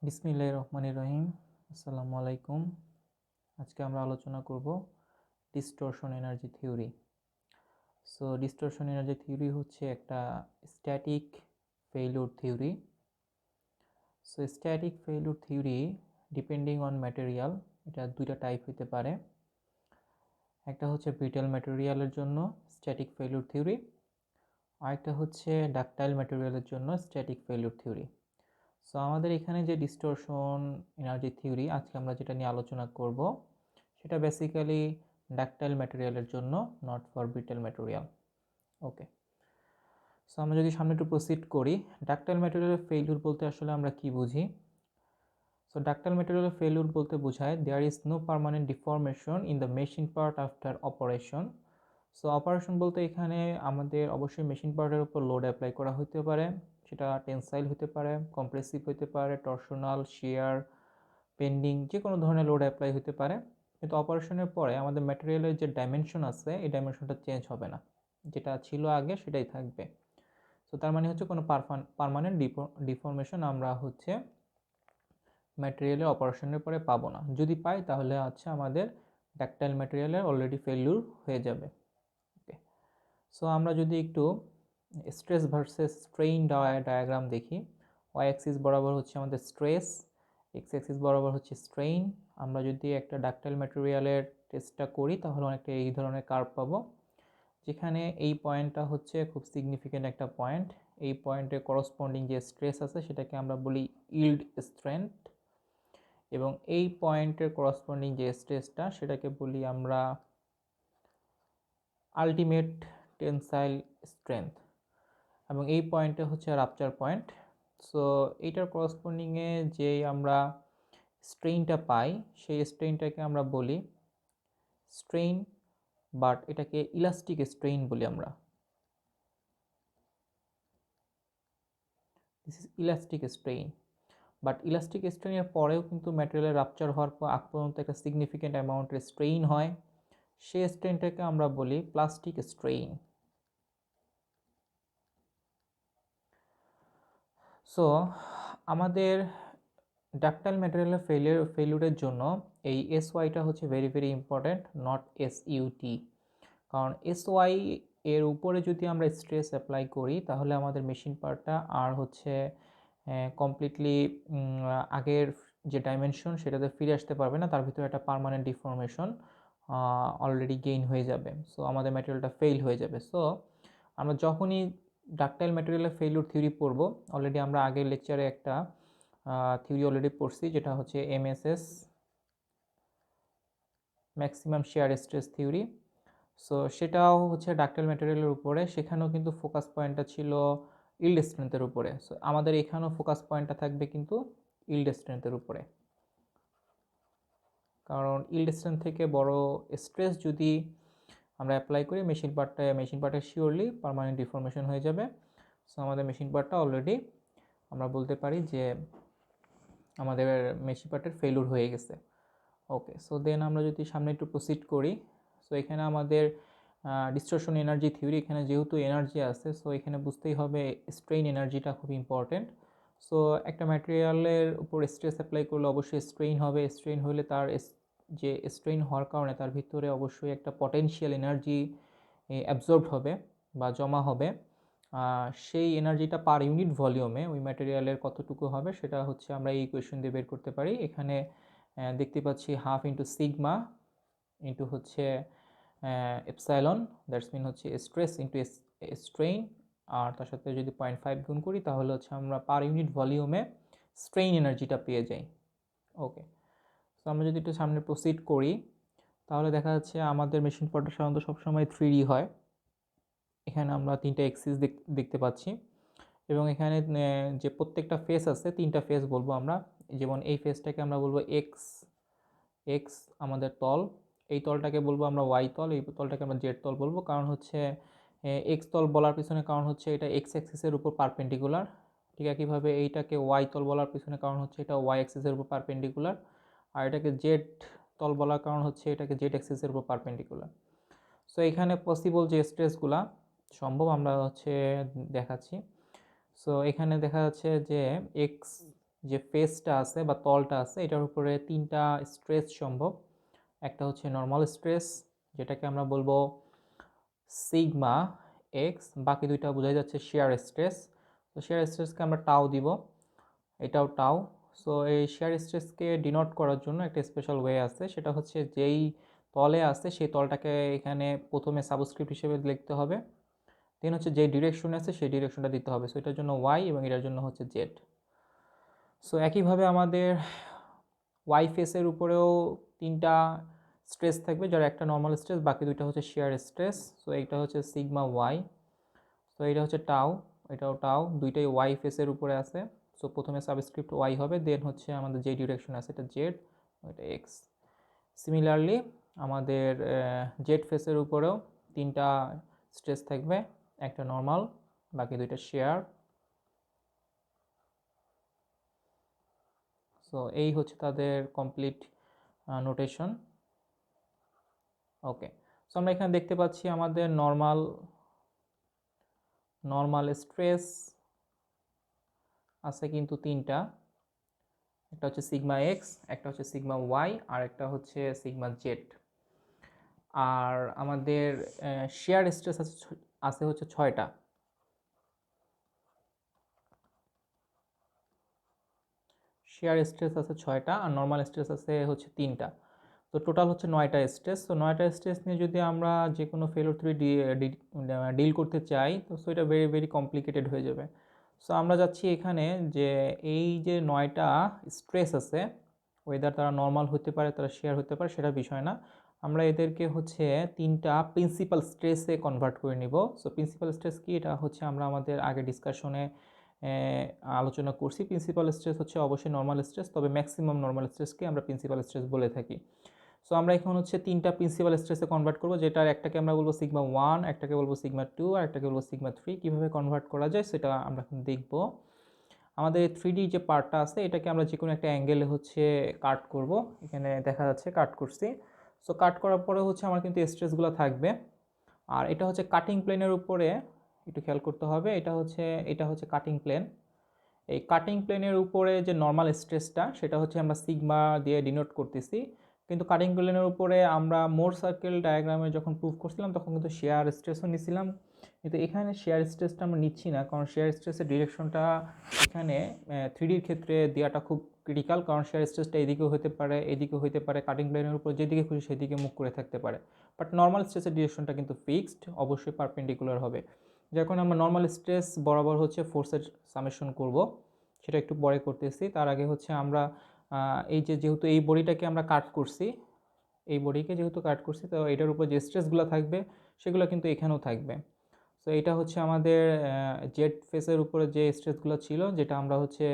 বিসমিল্লাহির রহমানির রহিম। আসসালামু আলাইকুম। আজকে আমরা আলোচনা করব distortion energy theory. Distortion energy theory হচ্ছে একটা static failure theory. Static failure theory depending on material, এটা দুইটা টাইপ হতে পারে। একটা হচ্ছে ব্রিটেল ম্যাটেরিয়ালের জন্য স্ট্যাটিক ফেইলিউর থিওরি, আরেকটা হচ্ছে ডাকটাইল ম্যাটেরিয়ালের জন্য স্ট্যাটিক ফেইলিউর থিওরি। আমাদের এখানে যে ডিস্টরশন এনার্জি থিওরি আজকে আমরা যেটা নিয়ে আলোচনা করব সেটা বেসিক্যালি ডাকটাইল ম্যাটেরিয়ালের জন্য, নট ফর ব্রিটেল ম্যাটেরিয়াল। ওকে, আমরা যদি সামনে একটু প্রসিড করি, ডাকটাইল ম্যাটেরিয়ালের ফেইলিউর বলতে আসলে আমরা কি বুঝি? ডাকটাইল ম্যাটেরিয়ালের ফেইলিউর বলতে বোঝায় there is no permanent deformation in the machine part after operation. Operation বলতে এখানে আমাদের অবশ্যই মেশিন পার্টের উপর লোড অ্যাপ্লাই করা হতে পারে, সেটা টেনসাইল হতে পারে, কম্প্রেসিভ হতে পারে, টর্শনাল, শিয়ার, পেন্ডিং, যে কোনো ধরনের লোড অ্যাপ্লাই হতে পারে। কিন্তু অপারেশনের পরে আমাদের ম্যাটেরিয়ালের যে ডাইমেনশন আছে এই ডাইমেনশনটা চেঞ্জ হবে না, যেটা ছিল আগে সেটাই থাকবে। তার মানে হচ্ছে কোনো পারমানেন্ট ডিফরমেশন আমরা হচ্ছে ম্যাটেরিয়ালের অপারেশনের পরে পাবো না। যদি পাই তাহলে হচ্ছে আমাদের ডাকটাইল ম্যাটেরিয়ালের অলরেডি ফেলিউর হয়ে যাবে। ওকে, আমরা যদি একটু স্ট্রেস ভার্সেস স্ট্রেইন ডায়াগ্রাম দেখি, ওয়াই অ্যাক্সিস বরাবর হচ্ছে আমাদের স্ট্রেস, এক্স অ্যাক্সিস বরাবর হচ্ছে স্ট্রেইন। আমরা যদি একটা ডাকটাইল ম্যাটেরিয়ালের টেস্টটা করি তাহলে অনেকটা এই ধরনের কার্ভ পাবো, যেখানে এই পয়েন্টটা হচ্ছে খুব সিগনিফিক্যান্ট একটা পয়েন্ট। এই পয়েন্টের করসপন্ডিং যে স্ট্রেস আছে সেটাকে আমরা বলি ইল্ড স্ট্রেংথ, এবং এই পয়েন্টের করসপন্ডিং যে স্ট্রেসটা সেটাকে বলি আমরা আলটিমেট টেনসাইল স্ট্রেংথ, এবং এই পয়েন্টে হচ্ছে রাপচার পয়েন্ট। এইটার করসপন্ডিংয়ে যে আমরা স্ট্রেইনটা পাই সেই স্ট্রেইনটাকে আমরা বলি স্ট্রেইন, বাট এটাকে ইলাস্টিক স্ট্রেইন বলি আমরা। This is elastic strain, but elastic স্ট্রেইনের পরেও কিন্তু ম্যাটেরিয়ালের রাপচার হওয়ার পর আগ পর্যন্ত একটা সিগনিফিক্যান্ট অ্যামাউন্টের স্ট্রেইন হয়, সেই স্ট্রেইনটাকে আমরা বলি প্লাস্টিক স্ট্রেইন। আমাদের ডাকটাইল ম্যাটেরিয়ালের ফেলিউরের জন্য এই এসওয়াইটা হচ্ছে ভেরি ভেরি ইম্পর্ট্যান্ট, নট এসইউটি। কারণ এসওয়াই এর উপরে যদি আমরা স্ট্রেস অ্যাপ্লাই করি তাহলে আমাদের মেশিন পার্টটা আর হচ্ছে কমপ্লিটলি আগের যে ডাইমেনশন সেটাতে ফিরে আসতে পারবে না, তার ভিতরে একটা পার্মানেন্ট ডিফরমেশন অলরেডি গেইন হয়ে যাবে। আমাদের ম্যাটেরিয়ালটা ফেইল হয়ে যাবে। আমরা যখনই ডাকটাইল ম্যাটেরিয়ালের ফেইলিউর থিওরি পড়ব, অলরেডি আমরা আগের লেকচারে একটা থিওরি অলরেডি পড়ছি, যেটা হচ্ছে MSS, maximum shear stress theory. সেটাও হচ্ছে ডাকটাইল ম্যাটেরিয়ালের উপরে, সেখানেও কিন্তু ফোকাস পয়েন্টটা ছিল ইল্ড স্ট্রেংথের উপরে। আমাদের এখানেও ফোকাস পয়েন্টটা থাকবে কিন্তু ইল্ড স্ট্রেংথের উপরে, কারণ ইল্ড স্ট্রেংথ থেকে বড় স্ট্রেস যদি আমরা অ্যাপ্লাই করি মেশিন পার্টে শিওরলি পার্মানেন্ট ডিফরমেশন হয়ে যাবে। আমাদের মেশিন পার্টটা অলরেডি আমরা বলতে পারি যে আমাদের মেশিন পার্টের ফেলিউর হয়ে গেছে। ওকে, দেন আমরা যদি সামনে একটু প্রসিড করি, এখানে আমাদের ডিস্টরশন এনার্জি থিওরি, এখানে যেহেতু এনার্জি আছে এখানে বুঝতেই হবে স্ট্রেইন এনার্জিটা খুব ইম্পর্টেন্ট। একটা ম্যাটেরিয়ালের উপর স্ট্রেস অ্যাপ্লাই করলে অবশ্যই স্ট্রেইন হবে, স্ট্রেইন হলে তার যে স্ট্রেইন হওয়ার কারণে তার ভিতরে অবশ্যই একটা পটেনশিয়াল এনার্জি অ্যাবজর্বড হবে বা জমা হবে। সেই এনার্জিটা পার ইউনিট ভলিউমে ওই ম্যাটেরিয়ালের কতটুকু হবে সেটা হচ্ছে আমরা এই ইকুয়েশন দিয়ে বের করতে পারি। এখানে দেখতে পাচ্ছি হাফ ইন্টু সিগমা ইন্টু হচ্ছে এপসাইলন, দ্যাটস মিন হচ্ছে স্ট্রেস ইন্টু স্ট্রেইন, আর তার সাথে যদি 0.5 গুণ করি তাহলে হচ্ছে আমরা পার ইউনিট ভলিউমে স্ট্রেইন এনার্জিটা পেয়ে যাই। ওকে, আমরা যদি একটু সামনে প্রসিড করি তাহলে দেখা যাচ্ছে আমাদের মেশিন পার্টটা সাধারণত সবসময় 3D হয়। এখানে আমরা তিনটা এক্সিস দেখতে পাচ্ছি, এবং এখানে যে প্রত্যেকটা ফেস আছে, তিনটা ফেস বলবো আমরা। যেমন এই ফেসটাকে আমরা বলবো এক্স, এক্স আমাদের তল, এই তলটাকে বলবো আমরা ওয়াই তল, এই তলটাকে আমরা জেড তল বলবো। কারণ হচ্ছে এক্স তল বলার পিছনে কারণ হচ্ছে এটা এক্স অ্যাক্সিসের উপর পারপেন্ডিকুলার। ঠিক একইভাবে এইটাকে ওয়াই তল বলার পিছনে কারণ হচ্ছে এটা ওয়াই অ্যাক্সিসের উপর পারপেন্ডিকুলার, আর এটাকে জেড তল বলার কারণ হচ্ছে এটাকে জেড অ্যাক্সিসের উপর পারপেন্ডিকুলার। এখানে পসিবল যে স্ট্রেসগুলা সম্ভব আমরা হচ্ছে দেখাচ্ছি। এখানে দেখা যাচ্ছে যে এক্স যে ফেসটা আছে বা তলটা আছে এটার উপরে তিনটা স্ট্রেস সম্ভব। একটা হচ্ছে নর্মাল স্ট্রেস, যেটাকে আমরা বলবো সিগমা এক্স, বাকি দুইটা বোঝা যাচ্ছে শেয়ার স্ট্রেস। তো শেয়ার স্ট্রেসকে আমরা টাও দিব, এটাও টাও। সো এই শেয়ার স্ট্রেসকে ডিনোট করার জন্য একটা স্পেশাল ওয়ে আছে, সেটা হচ্ছে যেই তলে আছে সেই তলটাকে এখানে প্রথমে সাবস্ক্রিপ্ট হিসেবে লিখতে হবে, দেন হচ্ছে যে ডিরেকশনে আছে সেই ডিরেকশনটা দিতে হবে। সো এটার জন্য ওয়াই এবং এটার জন্য হচ্ছে জেড। সো একইভাবে আমাদের ওয়াই ফেসের উপরেও তিনটা স্ট্রেস থাকবে, যার একটা নর্মাল স্ট্রেস, বাকি দুইটা হচ্ছে শেয়ার স্ট্রেস। সো এইটা হচ্ছে সিগমা ওয়াই, তো এটা হচ্ছে টাও, এটাও টাও, দুইটাই ওয়াই ফেসের উপরে আছে। সো প্রথমে সাবস্ক্রিপ্ট ওয়াই হবে, দেন হচ্ছে আমাদের যে ডিরেকশন আছে এটা জেড, এটা এক্স। সিমিলারলি আমাদের জেড ফেসের উপরেও তিনটা স্ট্রেস থাকবে, একটা নর্মাল, বাকি দুইটা শেয়ার। সো এই হচ্ছে তাদের কমপ্লিট নোটেশন। ওকে, সো আমরা এখানে দেখতে পাচ্ছি আমাদের নর্মাল স্ট্রেস আছে কিন্তু তিনটা, একটা হচ্ছে সিগমা এক্স, একটা হচ্ছে সিগমা ওয়াই, আর একটা হচ্ছে সিগমা জেড। আর আমাদের শেয়ার স্ট্রেস আছে হচ্ছে ছয়টা। শেয়ার স্ট্রেস আছে ছয়টা আর নর্মাল স্ট্রেস আছে হচ্ছে তিনটা। তো টোটাল হচ্ছে 9টা স্ট্রেস। তো 9টা স্ট্রেস নিয়ে যদি আমরা যে কোনো ফেলোর থ্রি ডিল করতে চাই, তো সো এটা ভেরি ভেরি কমপ্লিকেটেড হয়ে যাবে। সো আমরা যাচ্ছি এখানে যে এই যে 9টা স্ট্রেস আছে, ওয়েদার তারা নর্মাল হতে পারে, তারা শেয়ার হতে পারে, সেটা বিষয় না। আমরা এদেরকে হচ্ছে তিনটা প্রিন্সিপাল স্ট্রেসে কনভার্ট করে নিব। সো প্রিন্সিপাল স্ট্রেস কি, এটা হচ্ছে আমরা আমাদের আগে ডিসকাশনে আলোচনা করছি। প্রিন্সিপাল স্ট্রেস হচ্ছে অবশ্যই নর্মাল স্ট্রেস, তবে ম্যাক্সিমাম নর্মাল স্ট্রেসকে আমরা প্রিন্সিপাল স্ট্রেস বলে থাকি। সো আমরা এখন হচ্ছে তিনটা প্রিন্সিপাল স্ট্রেসে কনভার্ট করবো, যেটার একটাকে আমরা বলবো সিগমা ওয়ান, একটাকে বলবো সিগমা টু, আর একটাকে বলবো সিগমা থ্রি। কীভাবে কনভার্ট করা যায় সেটা আমরা এখন দেখব। আমাদের থ্রি ডি যে পার্টটা আছে এটাকে আমরা যে কোনো একটা অ্যাঙ্গেলে হচ্ছে কাট করব। এখানে দেখা যাচ্ছে কাট করছি। সো কাট করার পরে হচ্ছে আমার কিন্তু স্ট্রেসগুলো থাকবে। আর এটা হচ্ছে কাটিং প্লেনের উপরে, একটু খেয়াল করতে হবে, এটা হচ্ছে কাটিং প্লেন। এই কাটিং প্লেনের উপরে যে নর্মাল স্ট্রেসটা সেটা হচ্ছে আমরা সিগমা দিয়ে ডিনোট করতেছি, কিন্তু কাটিং প্লেনের উপরে আমরা মোর সার্কেল ডায়াগ্রামে যখন প্রুভ করছিলাম তখন কিন্তু শেয়ার স্ট্রেসও নিছিলাম, কিন্তু এখানে শেয়ার স্ট্রেসটা আমরা নিচ্ছি না, কারণ শেয়ার স্ট্রেসের ডিরেকশনটা এখানে থ্রিডির ক্ষেত্রে দেওয়াটা খুব ক্রিটিক্যাল, কারণ শেয়ার স্ট্রেসটা এদিকেও হতে পারে, এদিকেও হতে পারে, কাটিং প্লেনের উপর যেদিকে খুশি সেদিকে মুখ করে থাকতে পারে। বাট নর্মাল স্ট্রেসের ডিরেকশনটা কিন্তু ফিক্সড, অবশ্যই পারপেন্ডিকুলার হবে। যখন আমরা নর্মাল স্ট্রেস বরাবর হচ্ছে ফোর্সের সামেশন করব, সেটা একটু পরে করতেছি। তার আগে হচ্ছে আমরা এই যে যেহেতু এই বডিটাকে আমরা কাট করছি, এই বডিকে যেহেতু কাট করছি, তো এটার উপর যে স্ট্রেসগুলো থাকবে সেগুলো কিন্তু এখানেও থাকবে। সো এটা হচ্ছে আমাদের জেড ফেসের উপরে যে স্ট্রেসগুলো ছিল, যেটা আমরা হচ্ছে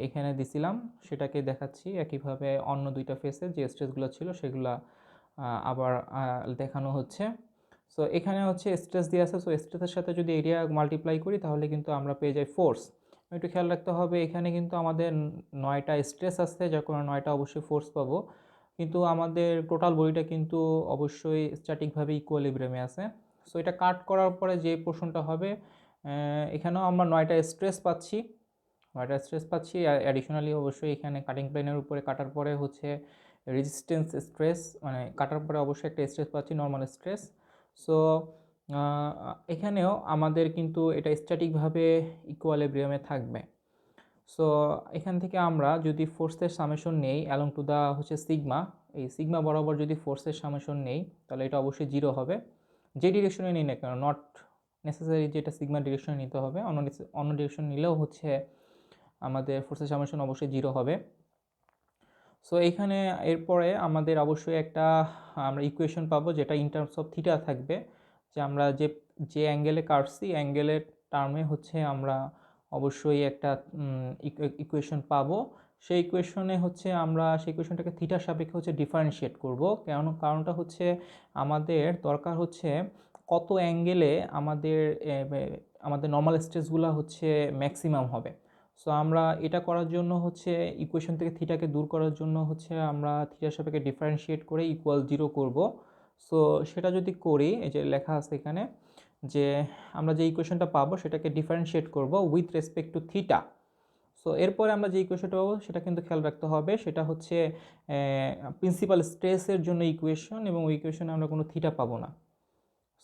এখানে দিছিলাম, সেটাকে দেখাচ্ছি। একইভাবে অন্য দুইটা ফেসে যে স্ট্রেসগুলো ছিল সেগুলো আবার দেখানো হচ্ছে। সো এখানে হচ্ছে স্ট্রেস দিয়ে আছে, সো স্ট্রেসের সাথে যদি এরিয়া মাল্টিপ্লাই করি তাহলে কিন্তু আমরা পেয়ে যাই ফোর্স। একটু খেয়াল রাখতে হবে, এখানে কিন্তু আমাদের 9টা স্ট্রেস আছে, যার কারণে 9টা অবশ্যই ফোর্স পাবো, কিন্তু আমাদের টোটাল বডিটা কিন্তু অবশ্যই স্ট্যাটিকভাবে ইকুয়ালিব্রিয়ামে আছে। সো এটা কাট করার পরে যে পোর্শনটা হবে, এখানেও আমরা 9টা স্ট্রেস পাচ্ছি, 9টা স্ট্রেস পাচ্ছি। অ্যাডিশনালি অবশ্যই এখানে কাটিং প্লেনের উপরে কাটার পরে হচ্ছে রেজিস্ট্যান্স স্ট্রেস, মানে কাটার পরে অবশ্যই একটা স্ট্রেস পাচ্ছি, নর্মাল স্ট্রেস। সো এখানেও আমাদের কিন্তু এটা স্ট্যাটিকভাবে ইকুয়ালিব্রিয়ামে থাকবে। সো এখান থেকে আমরা যদি ফোর্সের সামেশন নেই অ্যালং টু দা হচ্ছে সিগমা, এই সিগমা বরাবর যদি ফোর্সের সামেশন নেই তাহলে এটা অবশ্যই জিরো হবে, যে ডিরেকশনে নিই না কেন। নট নেসেসারি যেটা সিগমা ডিরেকশনে নিতে হবে, অন্য ডিরেকশন নিলেও হচ্ছে আমাদের ফোর্সের সামেশন অবশ্যই জিরো হবে। সো এখানে এরপরে আমাদের অবশ্যই একটা আমরা ইকুয়েশন পাবো, যেটা ইন টার্মস অফ থিটা থাকবে, যে আমরা যে অ্যাঙ্গেলে কাটছি অ্যাঙ্গেলের টার্মে হচ্ছে আমরা অবশ্যই একটা ইকুয়েশন পাবো। সেই ইকুয়েশনে হচ্ছে আমরা সেই ইকুয়েশনটাকে থিটার সাপেক্ষে হচ্ছে ডিফারেন্সিয়েট করব। কারণটা হচ্ছে আমাদের দরকার হচ্ছে কত অ্যাঙ্গেলে আমাদের নর্মাল স্ট্রেসগুলো হচ্ছে ম্যাক্সিমাম হবে। সো আমরা এটা করার জন্য হচ্ছে ইকুয়েশন থেকে থিটাকে দূর করার জন্য হচ্ছে আমরা থিটার সাপেক্ষে ডিফারেন্সিয়েট করে ইকুয়াল জিরো করব। সো সেটা যদি করি, এই যে লেখা আছে এখানে যে আমরা যে ইকুয়েশনটা পাবো সেটাকে ডিফারেন্সিয়েট করব with respect to theta. So এরপরে আমরা যে ইকুয়েশনটা পাবো সেটা কিন্তু খেয়াল রাখতে হবে, সেটা হচ্ছে প্রিন্সিপাল স্ট্রেসের জন্য ইকুয়েশন, এবং ওই ইকুয়েশনে আমরা কোনো থিটা পাবো না।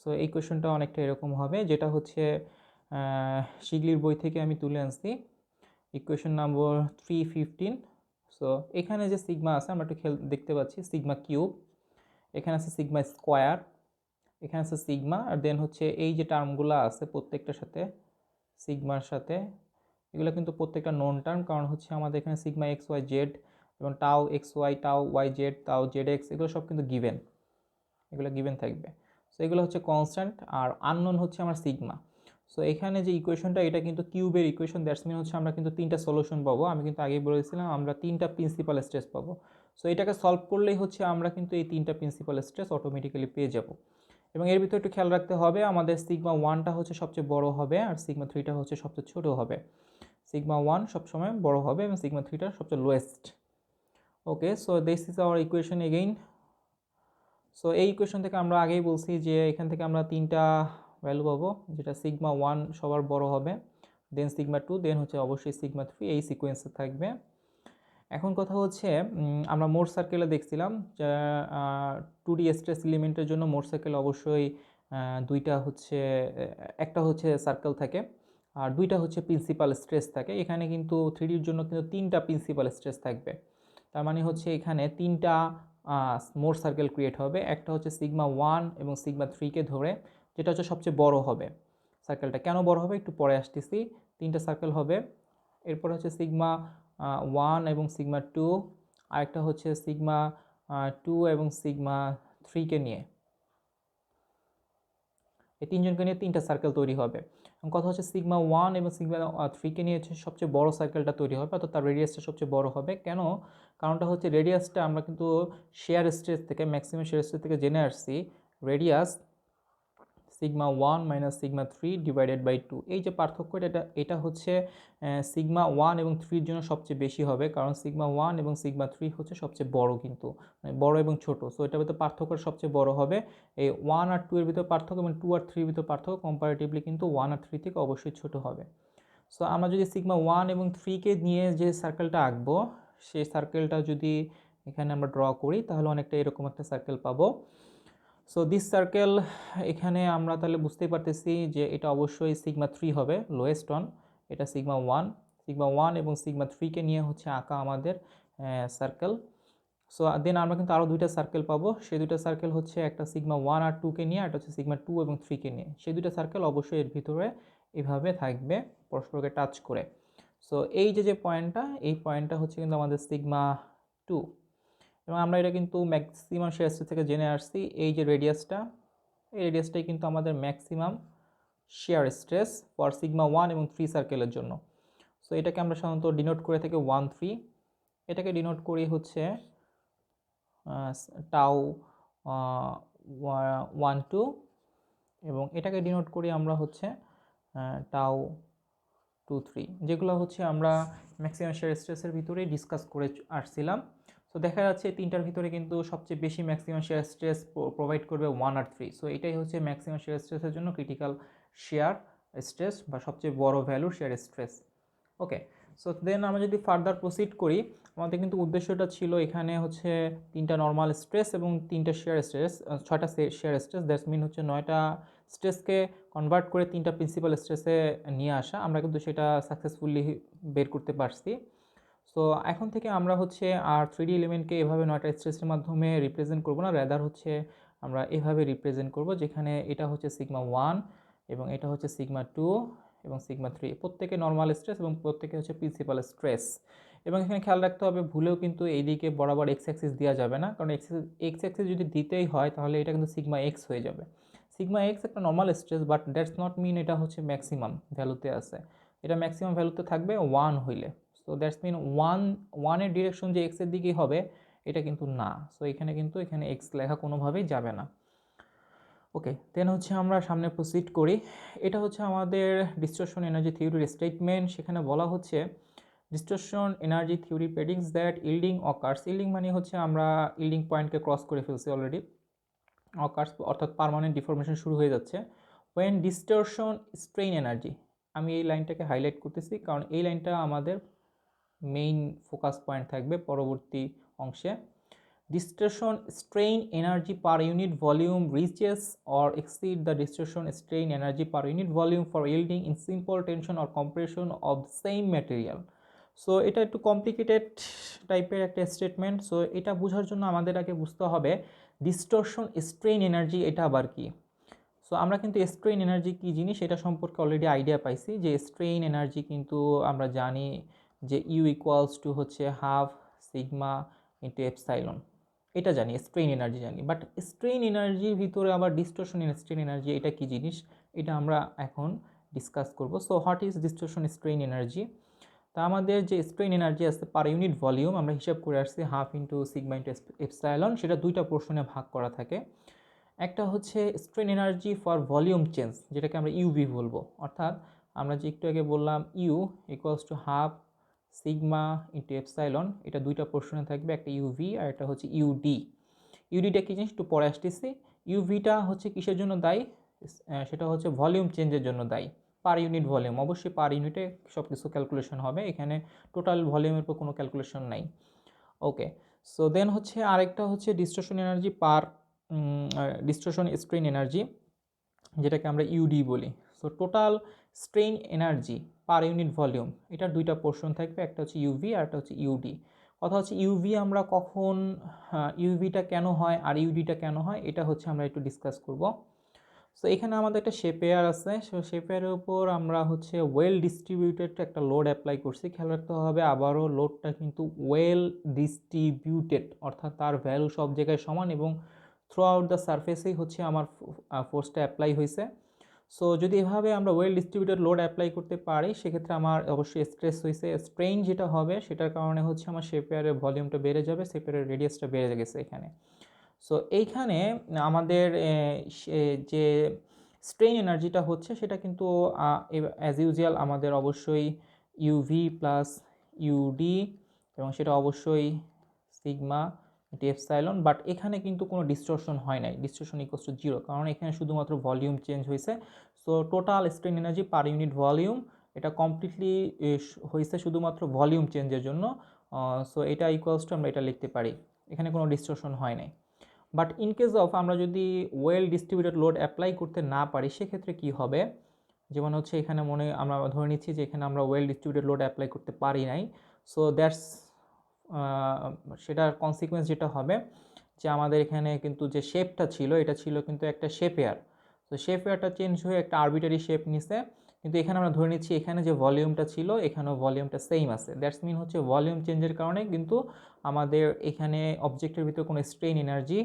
সো এই কোয়েশনটা অনেকটা এরকম হবে, যেটা হচ্ছে শিগলির বই থেকে আমি তুলে আনছি, ইকুয়েশন নম্বর 315। সো এখানে যে সিগমা আছে আমরা একটু দেখতে পাচ্ছি সিগমা কিউব, এখানে আছে সিগমা স্কোয়ার, এখানে আছে সিগমা, আর দেন হচ্ছে এই যে টার্মগুলো আছে প্রত্যেকটার সাথে সিগমার সাথে, এগুলো কিন্তু প্রত্যেকটা নন টার্ম, কারণ হচ্ছে আমাদের এখানে সিগমা এক্স ওয়াই জেড এবং টাও এক্স ওয়াই, টাও ওয়াই জেড, টাও জেড এক্স, এগুলো সব কিন্তু গিভেন, এগুলো গিভেন থাকবে। সো এগুলো হচ্ছে কনস্ট্যান্ট, আর আননোন হচ্ছে আমার সিগমা। সো এখানে যে ইকুয়েশনটা এটা কিন্তু কিউবের ইকুয়েশন, দ্যাটস মিন হচ্ছে আমরা কিন্তু তিনটা সলিউশন পাবো। আমি কিন্তু আগেই বলেছিলাম আমরা তিনটা প্রিন্সিপাল স্ট্রেস পাবো। সো এটাকে সলভ করলেই হচ্ছে আমরা কিন্তু এই তিনটা প্রিন্সিপাল স্ট্রেস অটোমেটিক্যালি পেয়ে যাব। এবং এর ভিতরে একটু খেয়াল রাখতে হবে, আমাদের সিগমা ওয়ানটা হচ্ছে সবচেয়ে বড় হবে আর সিগমা থ্রিটা হচ্ছে সবচেয়ে ছোট হবে। সিগমা ওয়ান সবসময় বড় হবে এবং সিগমা থ্রিটা সবচেয়ে lowest. Okay, so this is our equation again. So এই ইকুয়েশন থেকে আমরা আগেই বলছি যে এখান থেকে আমরা তিনটা ভ্যালু পাবো, যেটা সিগমা ওয়ান সবার বড় হবে, দেন সিগমা টু, দেন হচ্ছে অবশ্যই সিগমা থ্রি, এই সিকোয়েন্সে থাকবে। এখন কথা হচ্ছে আমরা মোট সার্কেলে দেখছিলাম যে 2D স্ট্রেস এলিমেন্টের জন্য মোট সার্কেল অবশ্যই দুইটা হচ্ছে, একটা হচ্ছে সার্কেল থাকে আর দুইটা হচ্ছে প্রিন্সিপাল স্ট্রেস থাকে। এখানে কিন্তু 3Dর জন্য কিন্তু তিনটা প্রিন্সিপাল স্ট্রেস থাকবে, তার মানে হচ্ছে এখানে তিনটা মোট সার্কেল ক্রিয়েট হবে। একটা হচ্ছে সিগমা ওয়ান এবং সিগমা থ্রিকে ধরে, যেটা হচ্ছে সবচেয়ে বড় হবে সার্কেলটা। কেন বড় হবে একটু পরে আসতেছি। তিনটা সার্কেল হবে, এরপর হচ্ছে সিগমা ওয়ান এবং সিগমা টু, আরেকটা হচ্ছে সিগমা টু এবং সিগমা থ্রিকে নিয়ে, এই তিনজনকে নিয়ে তিনটা সার্কেল তৈরি হবে। কথা হচ্ছে সিগমা ওয়ান এবং সিগমা থ্রিকে নিয়ে হচ্ছে সবচেয়ে বড় সার্কেলটা তৈরি হবে, অর্থাৎ তার রেডিয়াসটা সবচেয়ে বড় হবে। কেন? কারণটা হচ্ছে রেডিয়াসটা আমরা কিন্তু শেয়ার স্ট্রেস থেকে, ম্যাক্সিমাম শেয়ার স্ট্রেস থেকে জেনে আসছি, radius sigma one minus sigma three divided by two. এই যে পার্থক্যটা, এটা হচ্ছে সিগমা ওয়ান এবং থ্রির জন্য সবচেয়ে বেশি হবে, কারণ সিগমা ওয়ান এবং সিগমা থ্রি হচ্ছে সবচেয়ে বড়, কিন্তু মানে বড় এবং ছোট। সো এটার ভিতরে পার্থক্যটা সবচেয়ে বড় হবে। এই ওয়ান আর টু এর ভিতরে পার্থক্য এবং টু আর থ্রির ভিতরে পার্থক্য কম্পারেটিভলি কিন্তু ওয়ান আর থ্রি থেকে অবশ্যই ছোট হবে। সো আমরা যদি সিগমা ওয়ান এবং থ্রিকে নিয়ে যে সার্কেলটা আঁকবো, সেই সার্কেলটা যদি এখানে আমরা ড্র করি তাহলে অনেকটা এরকম একটা সার্কেল পাবো। সো দিস সার্কেল, এখানে আমরা তাহলে বুঝতেই পারতেছি যে এটা অবশ্যই সিগমা থ্রি হবে লোয়েস্ট ওয়ান, এটা সিগমা ওয়ান এবং সিগমা থ্রিকে নিয়ে হচ্ছে আঁকা আমাদের সার্কেল। সো দেন আমরা কিন্তু আরও দুইটা সার্কেল পাবো, সেই দুইটা সার্কেল হচ্ছে একটা সিগমা ওয়ান আর টুকে নিয়ে, একটা হচ্ছে সিগমা টু এবং থ্রিকে নিয়ে। সেই দুইটা সার্কেল অবশ্যই এর ভিতরে এভাবে থাকবে পরস্পরকে টাচ করে। সো এই যে পয়েন্টটা, এই পয়েন্টটা হচ্ছে কিন্তু আমাদের সিগমা টু, এবং আমরা এটা কিন্তু ম্যাক্সিমাম শেয়ার স্ট্রেস থেকে জেনে আসছি, এই যে রেডিয়াসটা, এই রেডিয়াসটাই কিন্তু আমাদের maximum shear stress for sigma one এবং থ্রি সার্কেলের জন্য। সো এটাকে আমরা সাধারণত ডিনোট করে থাকি 1 3, এটাকে ডিনোট করি হচ্ছে টাউ 1 2, এবং এটাকে ডিনোট করি আমরা হচ্ছে টাউ 2 3, যেগুলো হচ্ছে আমরা ম্যাক্সিমাম শেয়ার স্ট্রেসের ভিতরেই ডিসকাস করে আসছিলাম। সো দেখা যাচ্ছে তিনটার ভিতরে কিন্তু সবচেয়ে বেশি ম্যাক্সিমাম শেয়ার স্ট্রেস প্রোভাইড করবে 1 আর 3। সো এটাই হচ্ছে ম্যাক্সিমাম শেয়ার স্ট্রেসের জন্য ক্রিটিক্যাল শেয়ার স্ট্রেস বা সবচেয়ে বড় ভ্যালু শেয়ার স্ট্রেস। ওকে, সো দেন আমরা যদি ফার্দার প্রসিড করি, আমাদের কিন্তু উদ্দেশ্যটা ছিল এখানে হচ্ছে তিনটা নর্মাল স্ট্রেস এবং তিনটা শেয়ার স্ট্রেস, 6টা শেয়ার স্ট্রেস, দ্যাটস মিন হচ্ছে 9টা স্ট্রেসকে কনভার্ট করে তিনটা প্রিন্সিপাল স্ট্রেসে নিয়ে আসা। আমরা কিন্তু সেটা সাকসেসফুলি বের করতে পারছি। সো এখন থেকে আমরা হচ্ছে আর 3D এলিমেন্টকে এভাবে 9টা স্ট্রেসের মাধ্যমে রিপ্রেজেন্ট করব না, রেদার হচ্ছে আমরা এভাবে রিপ্রেজেন্ট করব, যেখানে এটা হচ্ছে সিগমা ওয়ান এবং এটা হচ্ছে সিগমা টু এবং সিগমা থ্রি, প্রত্যেকে নর্মাল স্ট্রেস এবং প্রত্যেকে হচ্ছে প্রিন্সিপাল স্ট্রেস। এবং এখানে খেয়াল রাখতে হবে ভুলেও কিন্তু এইদিকে বরাবর এক্স অ্যাক্সিস দেওয়া যাবে না, কারণ এক্স অ্যাক্সিস যদি দিতেই হয় তাহলে এটা কিন্তু সিগমা এক্স হয়ে যাবে। সিগমা এক্স একটা normal stress, but that's not mean এটা হচ্ছে ম্যাক্সিমাম ভ্যালুতে আছে, এটা ম্যাক্সিমাম ভ্যালুতে থাকবে ওয়ান হইলে। সো দ্যাটস মিন ওয়ানের ডিরেকশন যে এক্সের দিকেই হবে এটা কিন্তু না। সো এখানে কিন্তু এখানে এক্স লেখা কোনোভাবেই যাবে না। ওকে, দেন হচ্ছে আমরা সামনে প্রসিড করি। এটা হচ্ছে আমাদের ডিস্টরশন এনার্জি থিওরির স্টেটমেন্ট। সেখানে বলা হচ্ছে distortion energy theory predicts that yielding occurs, yielding মানে হচ্ছে আমরা ইল্ডিং পয়েন্টকে ক্রস করে ফেলছি অলরেডি, অকার্স অর্থাৎ পার্মানেন্ট ডিফরমেশন শুরু হয়ে যাচ্ছে ওয়েন ডিস্টরশন স্ট্রেইন এনার্জি। আমি এই লাইনটাকে হাইলাইট করতেছি কারণ এই লাইনটা আমাদের মেইন ফোকাস পয়েন্ট থাকবে পরবর্তী অংশে। Distortion strain energy per unit volume reaches or exceed the distortion strain energy per unit volume for yielding in simple tension or compression of the same material. So এটা একটু complicated টাইপের একটা statement. So এটা বোঝার জন্য আমাদের আগে বুঝতে হবে ডিস্টরশন স্ট্রেইন এনার্জি এটা আবার কি। সো আমরা কিন্তু স্ট্রেইন এনার্জি কী জিনিস এটা সম্পর্কে অলরেডি আইডিয়া পাইছি যে স্ট্রেইন এনার্জি কিন্তু আমরা জানি যে ইউ ইকুয়ালস টু হচ্ছে হাফ সিগমা ইন্টু এপসাইলন, এটা জানি স্ট্রেইন এনার্জি জানি। বাট স্ট্রেইন এনার্জির ভিতরে আবার ডিস্টরশন স্ট্রেইন এনার্জি এটা কি জিনিস এটা আমরা এখন ডিসকাস করব। So what is distortion strain energy? তা আমাদের যে স্ট্রেইন এনার্জি আছে পার ইউনিট ভলিউম আমরা হিসাব করে আসছি half into sigma into epsilon, সেটা দুইটা পোর্শনে ভাগ করা থাকে। একটা হচ্ছে strain energy for volume change যেটাকে আমরা ইউভি বলবো, অর্থাৎ আমরা যে একটু আগে বললাম U equals to half sigma into epsilon, এটা দুইটা পোর্শনে থাকবে, একটা ইউভি আর একটা হচ্ছে ইউডি। ইউডিটা কী জিনিস একটু পরে আসতেছি। ইউভিটা হচ্ছে কিসের জন্য দায়ী? সেটা হচ্ছে ভলিউম চেঞ্জের জন্য দায়ী, পার ইউনিট ভলিউম। অবশ্যই পার ইউনিটে সব কিছু ক্যালকুলেশন হবে, এখানে টোটাল ভলিউমের উপর কোনো ক্যালকুলেশন নাই। ওকে, সো দেন হচ্ছে আরেকটা হচ্ছে ডিস্টরশন এনার্জি পার ডিস্টরশন স্ট্রেইন এনার্জি যেটাকে আমরা ইউডি বলি। So total strain energy per unit volume এটার দুইটা পোর্শন থাকবে, একটা হচ্ছে ইউভি আর একটা হচ্ছে ইউডি। কথা হচ্ছে ইউভি আমরা কখন ইউভিটা কেন হয় আর ইউডিটা কেন হয় এটা হচ্ছে আমরা একটু ডিসকাস করব। সো এখানে আমাদের একটা শেপেয়ার আছে, সো শেপেয়ারের উপর আমরা হচ্ছে ওয়েল ডিস্ট্রিবিউটেড একটা লোড অ্যাপ্লাই করছি। খেয়াল রাখতে হবে আবারও লোডটা কিন্তু ওয়েল ডিস্ট্রিবিউটেড, অর্থাৎ তার ভ্যালু সব জায়গায় সমান এবং থ্রু আউট দ্য সারফেসেই হচ্ছে আমার ফোর্সটা অ্যাপ্লাই হয়েছে। সো যদি এভাবে আমরা ওয়েল ডিস্ট্রিবিউটেড লোড অ্যাপ্লাই করতে পারি সেক্ষেত্রে আমার অবশ্যই স্ট্রেস হয়েছে। স্ট্রেইন যেটা হবে সেটার কারণে হচ্ছে আমার শেপেয়ারের ভলিউমটা বেড়ে যাবে, শেপেয়ারের রেডিয়াসটা বেড়ে গেছে এখানে। সো এইখানে আমাদের যে স্ট্রেইন এনার্জিটা হচ্ছে সেটা কিন্তু অ্যাজ ইউজুয়াল আমাদের অবশ্যই ইউভি প্লাস ইউডি এবং সেটা অবশ্যই সিগমা এটি এপসাইলন। বাট এখানে কিন্তু কোনো ডিস্টরশন হয় নাই, ডিস্টরশন ইকুয়ালস টু 0, কারণ এখানে শুধুমাত্র ভলিউম চেঞ্জ হয়েছে। So total strain energy per unit volume এটা কমপ্লিটলি হয়েছে শুধুমাত্র ভলিউম চেঞ্জের জন্য। সো এটা ইকুয়ালস টু আমরা এটা লিখতে পারি, এখানে কোনো ডিস্টরশন হয় নাই। বাট ইন কেস অফ আমরা যদি ওয়েল ডিস্ট্রিবিউটেড লোড অ্যাপ্লাই করতে না পারি সেক্ষেত্রে কি হবে? যেমন হচ্ছে এখানে আমরা ধরে নিচ্ছি যে এখানে আমরা ওয়েল ডিস্ট্রিবিউটেড লোড অ্যাপ্লাই করতে পারি নাই। সো দ্যাটস সেটার কনসিকুয়েন্স যেটা হবে যে আমাদের এখানে কিন্তু যে শেপটা ছিল এটা ছিল কিন্তু একটা শেপেয়ার। তো শেপেয়ারটা চেঞ্জ হয়ে একটা আরবিটারি শেপ নিছে, কিন্তু এখানে আমরা ধরে নিচ্ছি এখানে যে ভলিউমটা ছিল এখানেও ভলিউমটা সেম আছে। দ্যাটস মিন হচ্ছে ভলিউম চেঞ্জের কারণে কিন্তু আমাদের এখানে অবজেক্টের ভিতরে কোনো স্ট্রেইন এনার্জি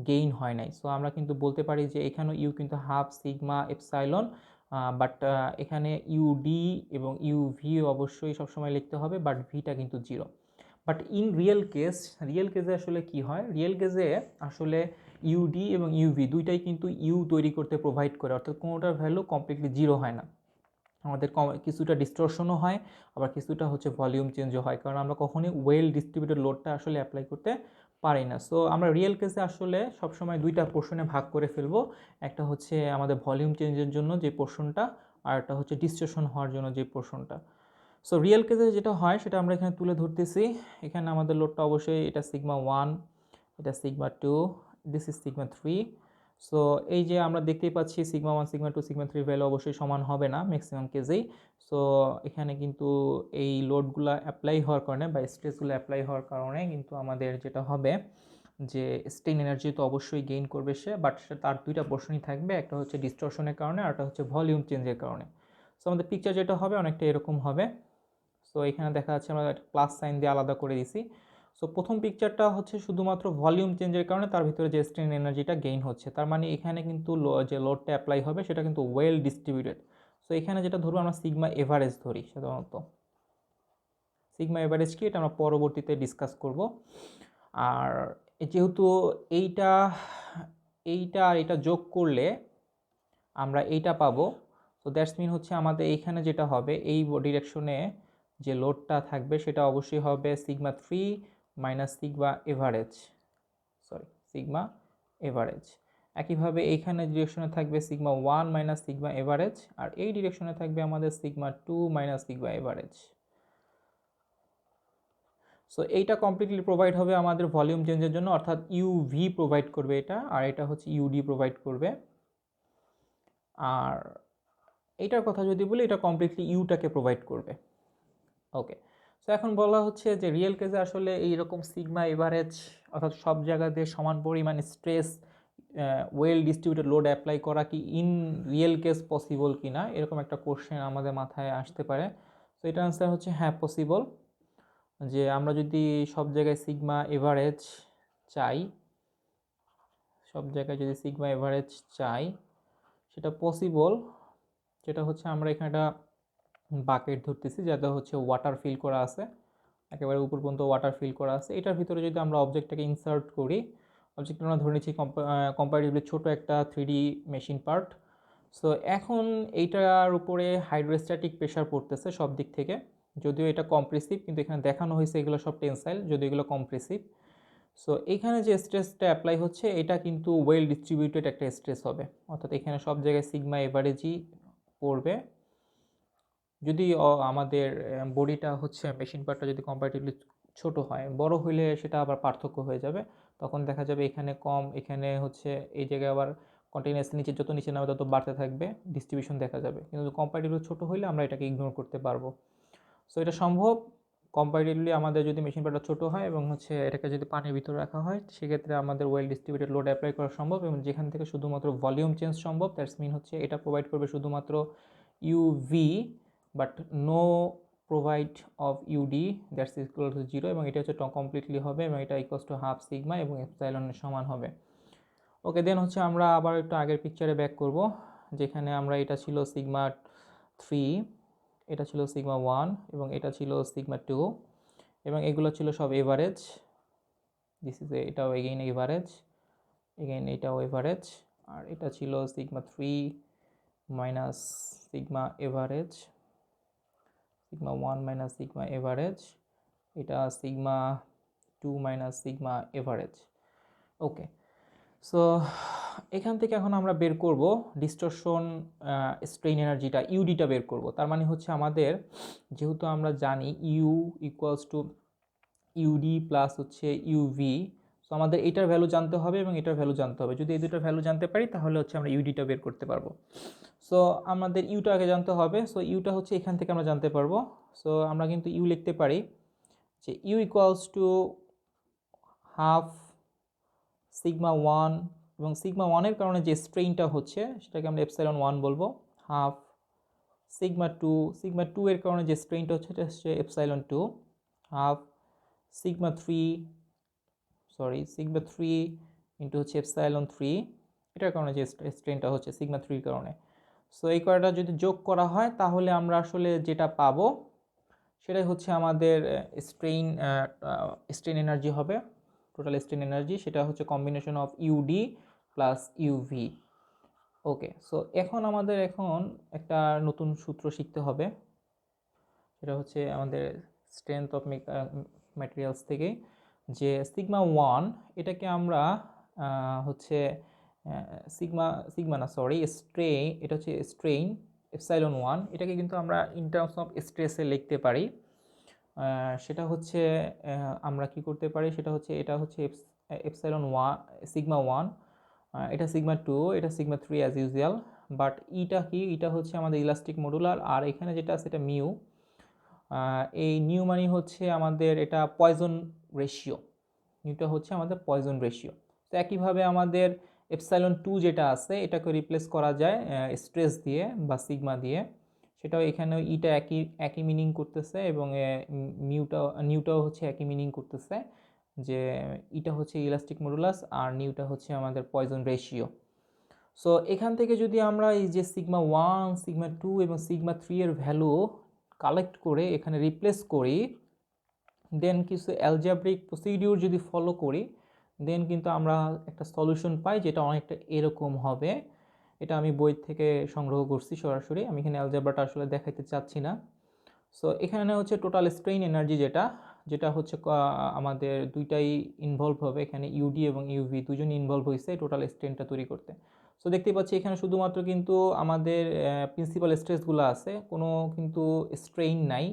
গেইন হয় নাই। সো আমরা কিন্তু বলতে পারি যে এখানেও ইউ কিন্তু হাফ সিগমা এপসাইলন, বাট এখানে ইউডি এবং ইউভি অবশ্যই সবসময় লিখতে হবে, বাট ভিটা কিন্তু 0। বাট ইন রিয়েল কেসে আসলে কি হয়? রিয়েল কেসে আসলে ইউডি এবং ইউভি দুইটাই কিন্তু ইউ তৈরি করতে প্রোভাইড করে, অর্থাৎ কোনোটার ভ্যালু কমপ্লিটলি 0 হয় না। আমাদের কিছুটা ডিস্টরশনও হয়, আবার কিছুটা হচ্ছে ভলিউম চেঞ্জও হয়, কারণ আমরা কখনোই ওয়েল ডিস্ট্রিবিউটেড লোডটা আসলে অ্যাপ্লাই করতে পারি না। সো আমরা রিয়েল কেসে আসলে সবসময় দুইটা পোর্শনে ভাগ করে ফেলবো, একটা হচ্ছে আমাদের ভলিউম চেঞ্জের জন্য যে পোর্শনটা আর একটা হচ্ছে ডিস্টরশন হওয়ার জন্য যে পোর্শনটা। সো রিয়েল কেসে যেটা হয় সেটা আমরা এখানে তুলে ধরতেছি। এখানে আমাদের লোডটা অবশ্যই এটা সিগমা 1, এটা sigma 2, this is sigma 3। So এই যে আমরা দেখতেই পাচ্ছি সিগমা 1 সিগমা 2 সিগমা 3 ভ্যালু অবশ্যই সমান হবে না ম্যাক্সিমাম কেসেই। সো এখানে কিন্তু এই লোডগুলো অ্যাপ্লাই হওয়ার কারণে বা স্ট্রেসগুলো অ্যাপ্লাই হওয়ার কারণে কিন্তু আমাদের যেটা হবে যে স্ট্রেইন এনার্জি তো অবশ্যই গেইন করবে সে, বাট তার দুইটা পোর্শনই থাকবে, একটা হচ্ছে ডিস্টরশনের কারণে আর একটা হচ্ছে ভলিউম চেঞ্জের কারণে। সো আমাদের পিকচার যেটা হবে অনেকটা এরকম হবে। সো এখানে দেখা যাচ্ছে আমরা একটা প্লাস সাইন দিয়ে আলাদা করে দিছি। সো প্রথম পিকচারটা হচ্ছে শুধুমাত্র ভলিউম চেঞ্জের কারণে তার ভিতরে যে স্ট্রেন এনার্জিটা গেইন হচ্ছে, তার মানে এখানে কিন্তু যে লোডটা অ্যাপ্লাই হবে সেটা কিন্তু ওয়েল ডিস্ট্রিবিউটেড। সো এখানে যেটা ধরবো আমরা সিগমা এভারেজ ধরি সাধারণত। সিগমা এভারেজ কি এটা আমরা পরবর্তীতে ডিসকাস করব। আর যেহেতু এইটা এইটা আর এটা যোগ করলে আমরা এইটা পাবো, তো দ্যাটস মিন হচ্ছে আমাদের এইখানে যেটা হবে এই ডিরেকশনে যে লোডটা থাকবে সেটা অবশ্যই হবে sigma 3 minus sigma average, sigma average. একইভাবে এইখানে ডিরেকশনে থাকবে সিগমা 1 মাইনাস সিগমা এভারেজ, আর এই ডিরেকশনে থাকবে আমাদের sigma 2 minus sigma average. So এইটা কমপ্লিটলি প্রোভাইড হবে আমাদের ভলিউম চেঞ্জের জন্য, অর্থাৎ ইউভি প্রোভাইড করবে এটা, আর এটা হচ্ছে ইউডি প্রোভাইড করবে। আর এইটার কথা যদি বলি, এটা কমপ্লিটলি ইউটাকে প্রোভাইড করবে। ওকে, সো এখন বলা হচ্ছে যে রিয়েল কেসে আসলে এইরকম সিগমা এভারেজ অর্থাৎ সব জায়গাতে সমান পরিমাণ stress well distributed load apply করা কি ইন রিয়েল কেস পসিবল কি না, এরকম একটা কোশ্চেন আমাদের মাথায় আসতে পারে। তো এটার আনসার হচ্ছে হ্যাঁ, পসিবল। যে আমরা যদি সব জায়গায় সিগমা এভারেজ চাই, সব জায়গায় যদি সিগমা এভারেজ চাই, সেটা পসিবল। যেটা হচ্ছে আমরা এখানে একটা বাকেট ধরতেছি যাতে হচ্ছে ওয়াটার ফিল করা আছে, একেবারে উপর পর্যন্ত ওয়াটার ফিল করা আছে। এটার ভিতরে যদি আমরা অবজেক্টটাকে ইনসার্ট করি, অবজেক্টটা আমরা ধরে নিচ্ছি কম্পারেটিভলি ছোটো একটা 3D মেশিন পার্ট। সো এখন এইটার উপরে হাইড্রোস্ট্যাটিক প্রেশার পড়তেছে সব দিক থেকে, যদিও এটা কম্প্রেসিভ, কিন্তু এখানে দেখানো হয়েছে এগুলো সব টেনসাইল, যদিও এগুলো কম্প্রেসিভ। সো এইখানে যে স্ট্রেসটা অ্যাপ্লাই হচ্ছে এটা কিন্তু ওয়েল ডিস্ট্রিবিউটেড একটা স্ট্রেস হবে, অর্থাৎ এখানে সব জায়গায় সিগমা এভারেজই পড়বে। যদি আমাদের বডিটা হচ্ছে মেশিন পার্টটা যদি কম্পারেটিভলি ছোট হয়, বড় হইলে সেটা আবার পার্থক্য হয়ে যাবে, তখন দেখা যাবে এখানে কম, এখানে হচ্ছে এই জায়গায় আবার কন্টিনিউয়াসলি নিচে যত নিচে নামে তত বাড়তে থাকবে, ডিস্ট্রিবিউশন দেখা যাবে। কিন্তু কম্পারেটিভলি ছোট হইলে আমরা এটাকে ইগনোর করতে পারবো। সো এটা সম্ভব কম্পারেটিভলি আমাদের যদি মেশিন পার্টটা ছোটো হয় এবং হচ্ছে এটাকে যদি পানির ভিতরে রাখা হয়, সেক্ষেত্রে আমাদের ওয়েল ডিস্ট্রিবিউটেড লোড অ্যাপ্লাই করা সম্ভব, এবং যেখান থেকে শুধুমাত্র ভলিউম চেঞ্জ সম্ভব। দ্যাটস মিন হচ্ছে এটা প্রোভাইড করবে শুধুমাত্র UV, but no provide of UD, that's equal to 0, এবং এটা হচ্ছে কমপ্লিটলি হবে এবং এটা ইকুয়ালস টু হাফ সিগমা এবং এপসাইলনের সমান হবে। ওকে, দেন হচ্ছে আমরা আবার একটু আগের পিকচারে ব্যাক করব, যেখানে আমরা এটা ছিল সিগমা 3, এটা ছিল সিগমা 1 এবং এটা ছিল সিগমা 2, এবং এগুলো ছিল সব এভারেজ। দিস ইজ এটাও এগেইন এভারেজ, এগেইন এটাও এভারেজ। আর এটা ছিল sigma 3 minus sigma average, sigma 1 minus sigma average, এটা সিগমা 2 মাইনাস সিগমা এভারেজ। ওকে, সো এখান থেকে এখন আমরা বের করব ডিস্টরশন স্ট্রেইন এনার্জিটা, ইউডিটা বের করব। তার মানে হচ্ছে আমাদের, যেহেতু আমরা জানি U equals to UD plus হচ্ছে ইউভি, সো আমাদের এটার ভ্যালু জানতে হবে এবং এটার ভ্যালু জানতে হবে। যদি এই দুটার ভ্যালু জানতে পারি তাহলে হচ্ছে আমরা ইউডিটা বের করতে পারবো। সো আমাদের ইউটা আগে জানতে হবে। সো ইউটা হচ্ছে এখান থেকে আমরা জানতে পারবো। সো আমরা কিন্তু ইউ লিখতে পারি যে U equals to half sigma 1, এবং সিগমা 1-এর কারণে যে স্ট্রেইনটা হচ্ছে সেটাকে আমরা এপসাইলন 1 বলবো, হাফ সিগমা 2, সিগমা 2-এর কারণে যে স্ট্রেইনটা হচ্ছে এটা হচ্ছে এপসাইলন 2, হাফ সিগমা 3 ইন্টু হচ্ছে এপসাইলন 3, এটার কারণে যে স্ট্রেইনটা হচ্ছে সিগমা 3-এর কারণে। সো এই কয়টা যদি যোগ করা হয় তাহলে আমরা আসলে যেটা পাবো সেটাই হচ্ছে আমাদের স্ট্রেইন এনার্জি হবে, টোটাল স্ট্রেইন এনার্জি। সেটা হচ্ছে combination of UD plus UV. Okay, so এখন আমাদের একটা নতুন সূত্র শিখতে হবে, সেটা হচ্ছে আমাদের স্ট্রেংথ অফ ম্যাটেরিয়ালস থেকে, যে সিগমা 1 এটাকে আমরা হচ্ছে এটা হচ্ছে স্ট্রেইন এপসাইলন 1, এটাকে কিন্তু আমরা ইন টার্মস অফ স্ট্রেসে লিখতে পারি। সেটা হচ্ছে আমরা কি করতে পারি, সেটা হচ্ছে এটা হচ্ছে এপসাইলন 1 সিগমা 1, এটা সিগমা 2, এটা সিগমা 3 অ্যাজ ইউজুয়াল। বাট ইটা কি, এটা হচ্ছে আমাদের ইলাস্টিক মডুলার, আর এখানে যেটা আছে এটা মিউ। এই নিউ মানে হচ্ছে আমাদের এটা পয়জন রেশিও, নিউটা হচ্ছে আমাদের পয়জন রেশিও। তো একইভাবে আমাদের এপসাইলন 2 যেটা আছে এটাকে রিপ্লেস করা যায় স্ট্রেস দিয়ে বা সিগমা দিয়ে, সেটাও এখানে ইটা একই মিনিং করতেছে, এবং নিউটাও হচ্ছে একই মিনিং করতেছে, যে ইটা হচ্ছে ইলাস্টিক মডুলাস আর নিউটা হচ্ছে আমাদের পয়জন রেশিও। সো এখান থেকে যদি আমরা এই যে সিগমা 1, সিগমা 2 এবং সিগমা 3 এর ভ্যালু কালেক্ট করে এখানে রিপ্লেস করি, দেন কিছু অ্যালজেব্রিক প্রসিডিউর যদি ফলো করি, দেন কিন্তু আমরা একটা সলিউশন পাই যেটা অনেকটা এরকম হবে। এটা আমি বই থেকে সংগ্রহ করছি সরাসরি, আমি এখানে অ্যালজেব্রাটা আসলে দেখাইতে চাচ্ছি না। সো এখানে হচ্ছে টোটাল স্ট্রেইন এনার্জি যেটা হচ্ছে আমাদের দুইটাই ইনভলভ হবে, এখানে ইউডি এবং ইউভি দুজনই ইনভলভ হয়েছে টোটাল স্ট্রেইনটা তৈরি করতে। সো দেখতে পাচ্ছি এখানে শুধুমাত্র কিন্তু আমাদের প্রিন্সিপাল স্ট্রেসগুলো আছে, কোনো কিন্তু স্ট্রেইন নাই।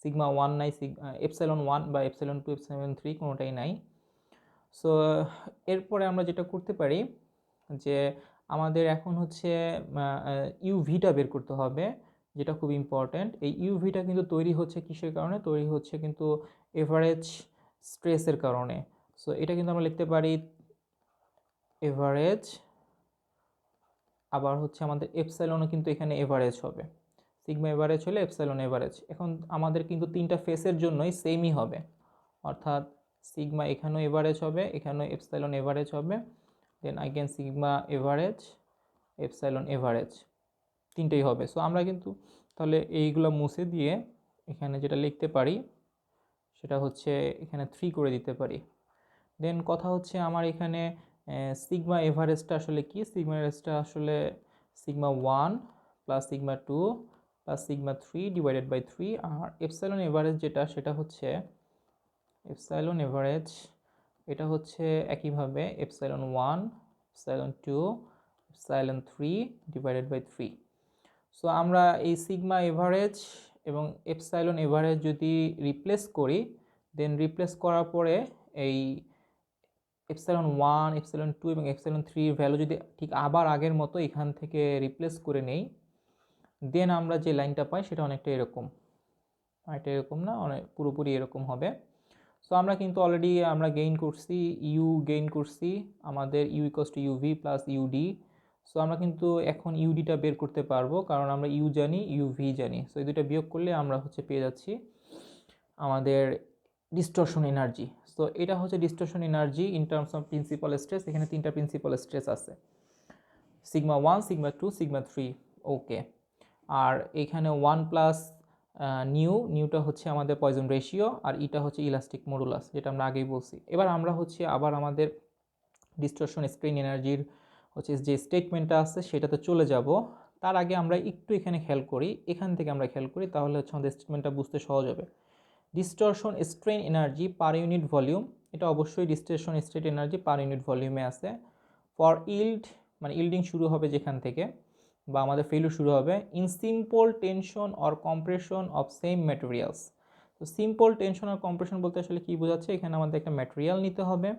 সিগমা 1 নাই, এপসাইলন 1 বা এপসাইলন 2, এপসাইলন 3 কোনোটাই নাই। সো এরপরে আমরা যেটা করতে পারি যে আমাদের এখন হচ্ছে ইউভিটা বের করতে হবে, যেটা খুব ইম্পর্ট্যান্ট। এই ইউভিটা কিন্তু তৈরি হচ্ছে কিসের কারণে? তৈরি হচ্ছে কিন্তু এভারেজ স্ট্রেসের কারণে। সো এটা কিন্তু আমরা লিখতে পারি এভারেজ, আবার হচ্ছে আমাদের এপসাইলনও কিন্তু এখানে এভারেজ হবে। সিগমা এভারেজ হলে এপসাইলন এভারেজ। এখন আমাদের কিন্তু তিনটা ফেসের জন্যই সেমই হবে, অর্থাৎ সিগমা এখানেও এভারেজ হবে, এখানেও এপসাইলন এভারেজ হবে, then eigen sigma average, epsilon average, তিনটেই হবে। সো আমরা কিন্তু তাহলে এইগুলো মুছে দিয়ে এখানে যেটা লিখতে পারি সেটা হচ্ছে এখানে 3 করে দিতে পারি। দেন কথা হচ্ছে আমার এখানে সিগমা এভারেজটা আসলে কি? সিগমা এভারেজটা আসলে sigma 1 plus sigma 2 plus sigma 3 divided by 3। আর এপসাইলন এভারেজ যেটা, সেটা হচ্ছে এপসাইলন এভারেজ, এটা হচ্ছে একইভাবে epsilon 1, epsilon 2, epsilon 3 divided by 3। So আমরা এই সিগমা এভারেজ এবং এপসাইলন এভারেজ যদি রিপ্লেস করি, দেন রিপ্লেস করার পরে এই এপসাইলন 1, এপসাইলন 2 এবং এপসাইলন 3 এর ভ্যালু যদি ঠিক আবার আগের মতো এখান থেকে রিপ্লেস করে নেই, দেন আমরা যে লাইনটা পাই সেটা অনেকটা এরকম, এটা এরকম না, অনেক পুরোপুরি এরকম হবে। সো আমরা কিন্তু অলরেডি আমরা গেইন করছি, গেইন করছি আমাদের U equals to UV plus UD. So আমরা কিন্তু এখন ইউডিটা বের করতে পারবো, কারণ আমরা ইউ জানি, ইউভি জানি। সো এই দুটো বিয়োগ করলে আমরা হচ্ছে পেয়ে যাচ্ছি আমাদের ডিস্টরশন এনার্জি। সো এটা হচ্ছে distortion energy in terms of principal stress. এখানে তিনটা প্রিন্সিপাল স্ট্রেস আছে, সিগমা 1, সিগমা 2, সিগমা 3। ওকে, আর এখানে 1 প্লাস নিউটা হচ্ছে আমাদের পয়জন রেশিও, আর ইটা হচ্ছে ইলাস্টিক মডুলাস, যেটা আমরা আগেই বলছি। এবার আমরা হচ্ছে আবার আমাদের ডিস্টরশন স্ট্রেন এনার্জির হচ্ছে যে স্টেটমেন্টটা আছে সেটাতে চলে যাব। তার আগে আমরা একটু এখানে খেয়াল করি, এখান থেকে আমরা খেয়াল করি, তাহলে হচ্ছে আমাদের স্টেটমেন্টটা বুঝতে সহজ হবে। Distortion strain energy per unit volume, এটা অবশ্যই distortion strain energy per unit ভলিউমে আছে। ফর ইল্ড, মানে ইল্ডিং শুরু হবে যেখান থেকে বা আমাদের ফেলিউর শুরু হবে, in simple tension or compression of same materials. তো সিম্পল টেনশন আর কম্প্রেশন বলতে আসলে কি বোঝাচ্ছে? এখানে আমাদের একটা ম্যাটেরিয়াল নিতে হবে,